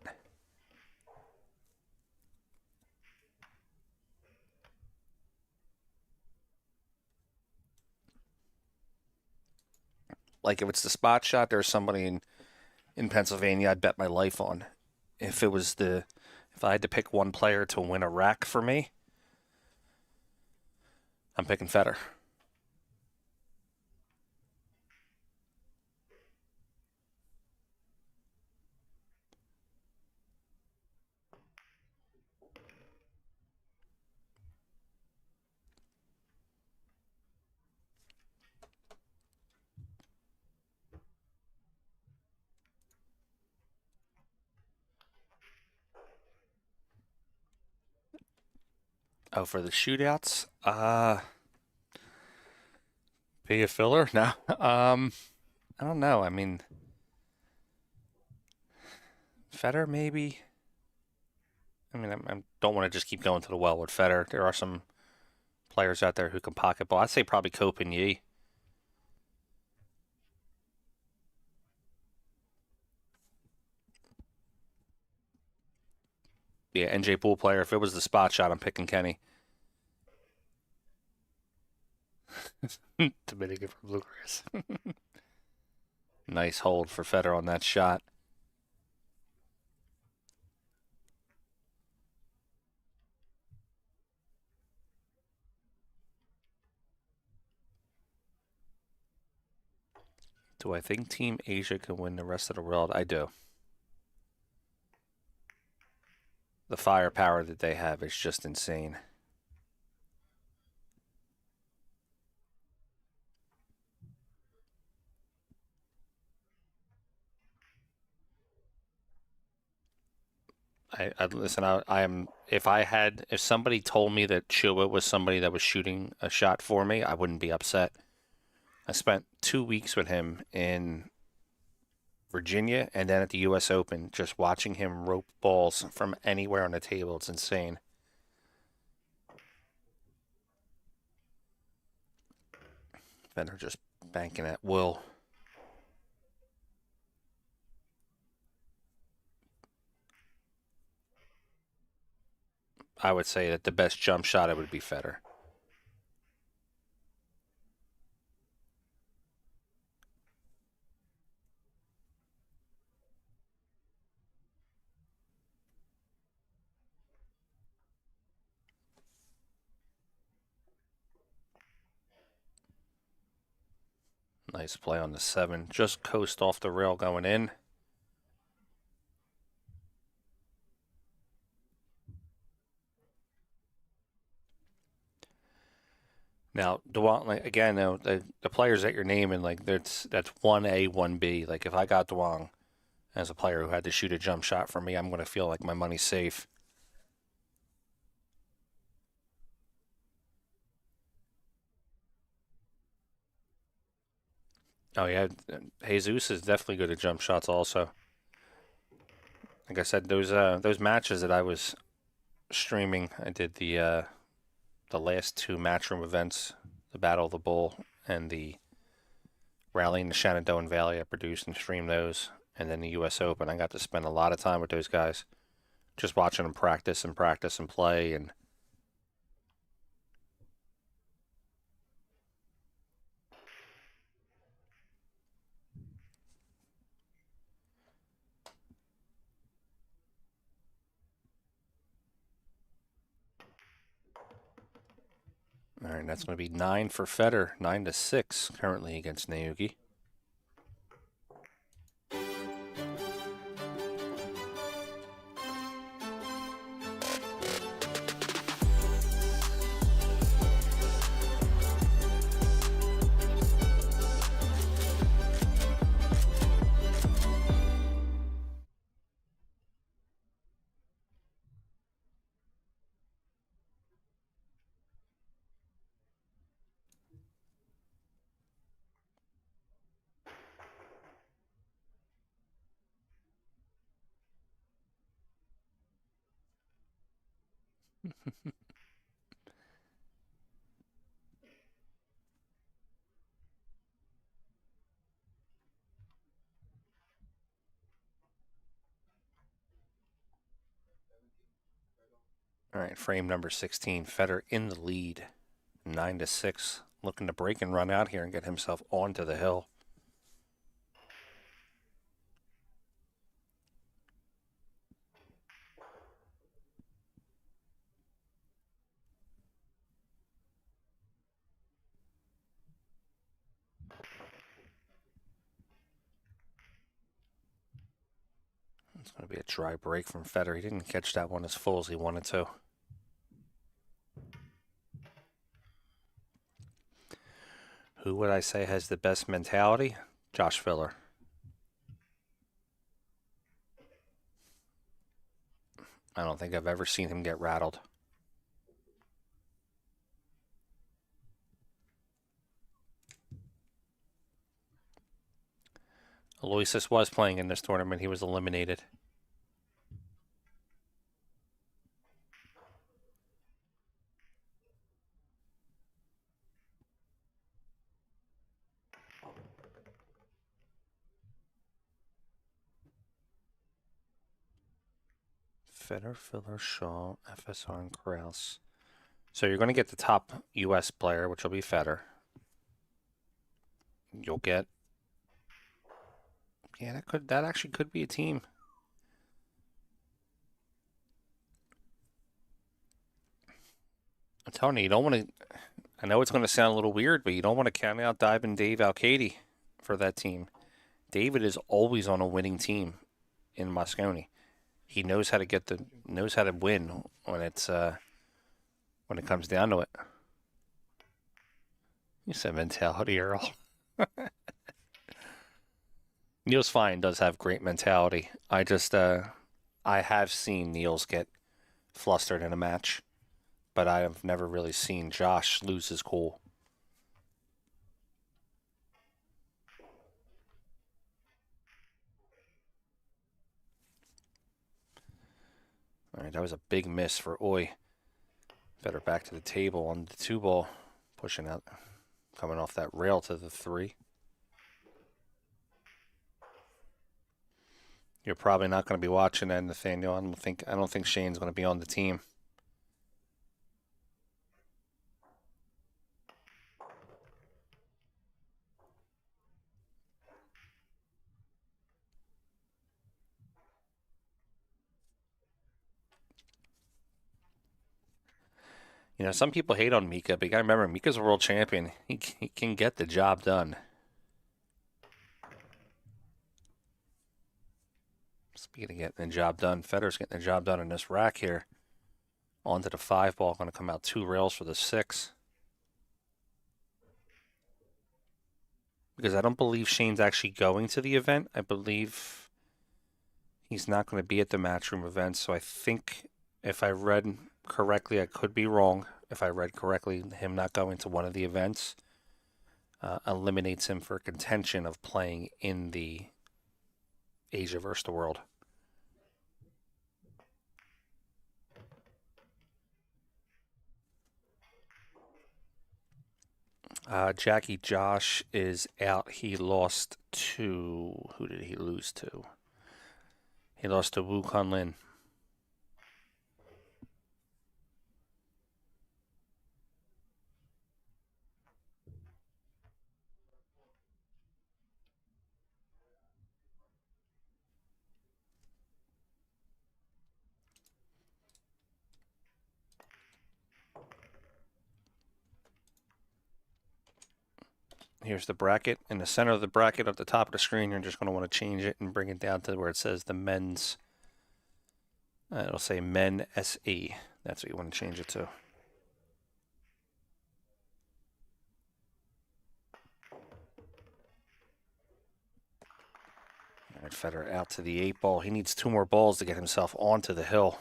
Like if it's the spot shot, there's somebody in Pennsylvania I'd bet my life on. If I had to pick one player to win a rack for me, I'm picking FEDOR. Oh, for the shootouts? Be a filler? No. I don't know. I mean, FEDOR maybe. I mean, I don't want to just keep going to the well with FEDOR. There are some players out there who can pocket ball. I'd say probably Cope and Yee. Yeah, NJ pool player. If it was the spot shot, I'm picking Kenny. Dominican from Bluegrass. Nice hold for FEDOR on that shot. Do I think Team Asia can win the rest of the world? I do. The firepower that they have is just insane. I listen. I am. If somebody told me that Chua was somebody that was shooting a shot for me, I wouldn't be upset. I spent 2 weeks with him in Virginia and then at the U.S. Open, just watching him rope balls from anywhere on the table. It's insane. FEDOR just banking at will. I would say that the best jump shot it would be FEDOR. Nice play on the 7. Just coast off the rail going in. Now, Dwan, like again, though, the players that you're naming, like that's 1A, 1B. Like if I got Dwan as a player who had to shoot a jump shot for me, I'm going to feel like my money's safe. Oh yeah, Jesus is definitely good at jump shots also. Like I said, those matches that I was streaming, I did the last 2 Matchroom events, the Battle of the Bull and the Rally in the Shenandoah Valley. I produced and streamed those, and then the U.S. Open. I got to spend a lot of time with those guys, just watching them practice and play. And all right, that's going to be 9 for FEDOR, 9-6 currently against Naoyuki. All right, frame number 16. Federer in the lead, 9-6, looking to break and run out here and get himself onto the hill. It's going to be a dry break from Federer. He didn't catch that one as full as he wanted to. Who would I say has the best mentality? Josh Filler. I don't think I've ever seen him get rattled. Aloysius was playing in this tournament. He was eliminated. Federer, Filler, Shaw, FSR, and Kraus. So you're going to get the top U.S. player, which will be Federer. You'll get... Yeah, that actually could be a team. I'm telling you, you don't want to... I know it's going to sound a little weird, but you don't want to count out Diving Dave Alcady for that team. David is always on a winning team in Moscone. He knows how to win when it comes down to it. You said mentality, Earl. Niels Fine does have great mentality. I have seen Niels get flustered in a match, but I have never really seen Josh lose his cool. All right, that was a big miss for Oi. Better back to the table on the 2-ball, pushing out, coming off that rail to the 3. You're probably not going to be watching that, Nathaniel. I don't think Shane's going to be on the team. You know, some people hate on Mika, but you got to remember, Mika's a world champion. He can get the job done. Speaking of getting the job done, Federer's getting the job done in this rack here. Onto the 5-ball, going to come out 2 rails for the 6. Because I don't believe Shane's actually going to the event. I believe he's not going to be at the Matchroom event. So I think if I read correctly, I could be wrong. If I read correctly, him not going to one of the events eliminates him for contention of playing in the Asia versus the World. Jackie Josh is out. He lost to... Who did he lose to? He lost to Wu Kunlin. Here's the bracket. In the center of the bracket at the top of the screen, you're just going to want to change it and bring it down to where it says the men's. It'll say Men SE. That's what you want to change it to. All right, Federer out to the 8-ball. He needs 2 more balls to get himself onto the hill.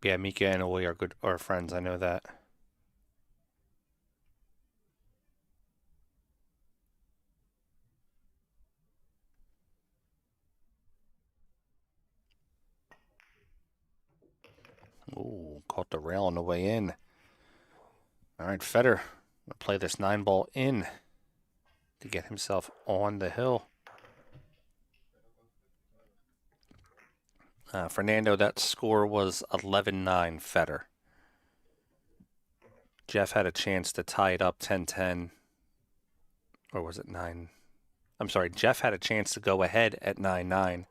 Yeah, Mika and Oi are friends. I know that. Ooh, caught the rail on the way in. All right, Federer will play this 9-ball in to get himself on the hill. Fernando, that score was 11-9 Federer. Jeff had a chance to tie it up 10-10. Or was it 9? I'm sorry, Jeff had a chance to go ahead at 9-9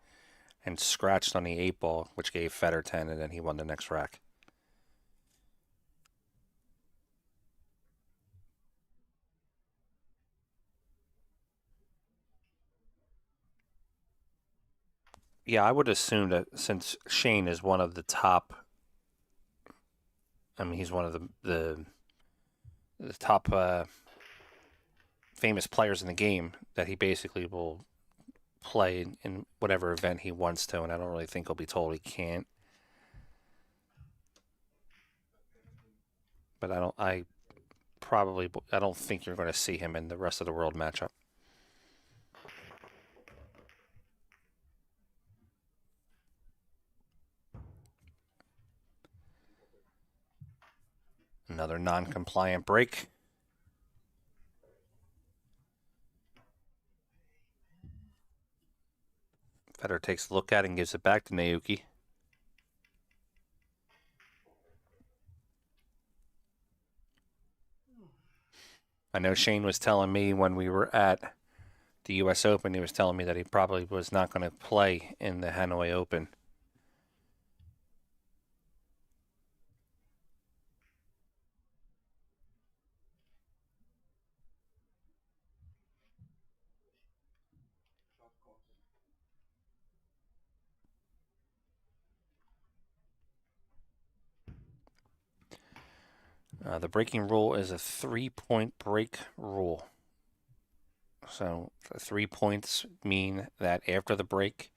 and scratched on the 8-ball, which gave Federer 10, and then he won the next rack. Yeah, I would assume that since Shane is one of the top, I mean, he's one of the top famous players in the game, that he basically will play in whatever event he wants to, and I don't really think he'll be told he can't. But I don't think you're going to see him in the rest of the world matchup. Another non-compliant break. Federer takes a look at it and gives it back to Naoyuki. I know Shane was telling me when we were at the U.S. Open, he was telling me that he probably was not going to play in the Hanoi Open. The breaking rule is a 3-point break rule. So 3 points mean that after the break,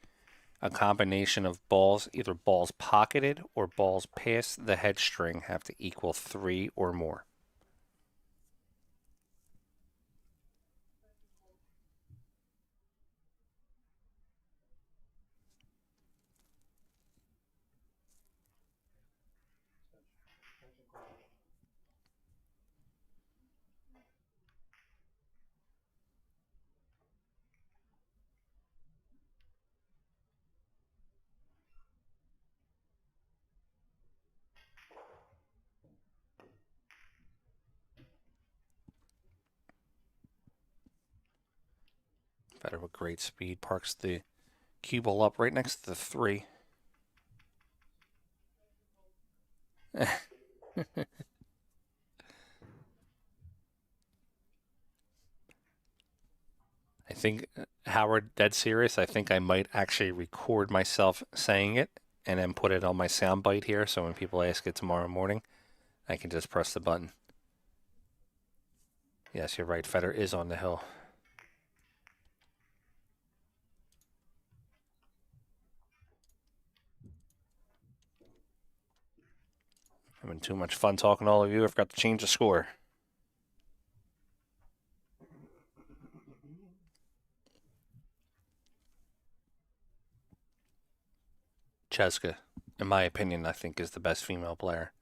a combination of balls, either balls pocketed or balls past the head string, have to equal 3 or more. Federer with great speed parks the cue ball up right next to the 3. I think, Howard, dead serious, I think I might actually record myself saying it and then put it on my soundbite here, so when people ask it tomorrow morning, I can just press the button. Yes, you're right. Federer is on the hill. Having too much fun talking to all of you. I forgot to change the score. Cheska, in my opinion, I think is the best female player.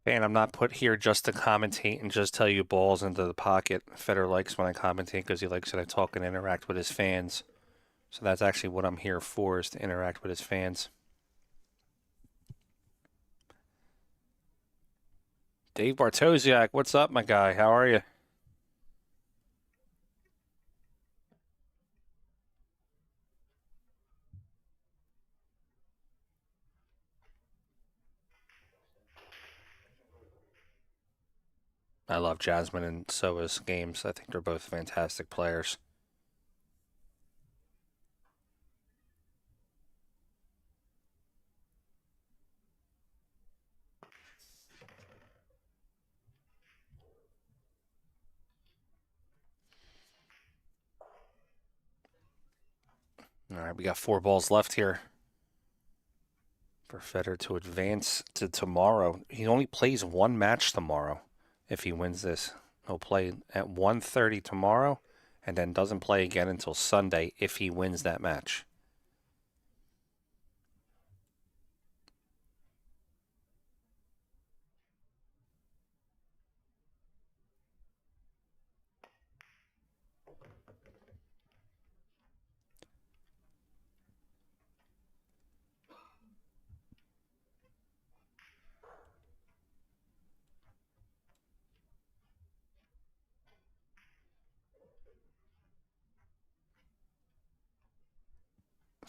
And I'm not put here just to commentate and just tell you balls into the pocket. Federer likes when I commentate because he likes that I talk and interact with his fans. So that's actually what I'm here for, is to interact with his fans. Dave Bartosiak, what's up, my guy? How are you? I love Jasmine and Soa's games. I think they're both fantastic players. All right, we got 4 balls left here for Federer to advance to tomorrow. He only plays 1 match tomorrow. If he wins this, he'll play at 1:30 tomorrow, and then doesn't play again until Sunday if he wins that match.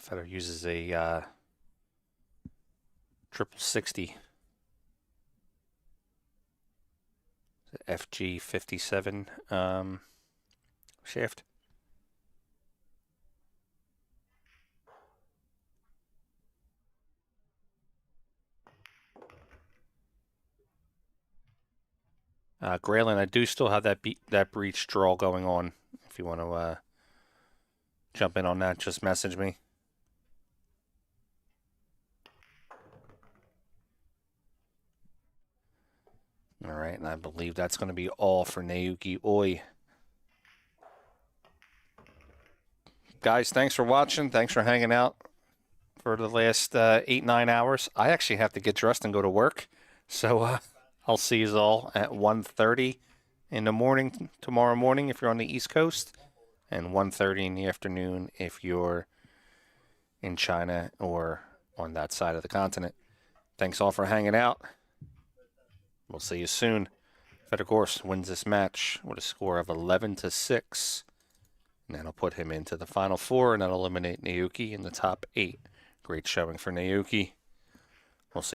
Federer uses a triple 60. FG 57 shaft. Graylin, I do still have that breach draw going on. If you want to jump in on that, just message me. All right, and I believe that's going to be all for Naoyuki Oi. Guys, thanks for watching. Thanks for hanging out for the last 8-9 hours. I actually have to get dressed and go to work. So I'll see you all at 1:30 in the morning tomorrow morning if you're on the East Coast, and 1:30 in the afternoon if you're in China or on that side of the continent. Thanks all for hanging out. We'll see you soon. FEDOR GORST wins this match with a score of 11-6. And that'll put him into the final 4, and that'll eliminate Naoyuki in the top 8. Great showing for Naoyuki.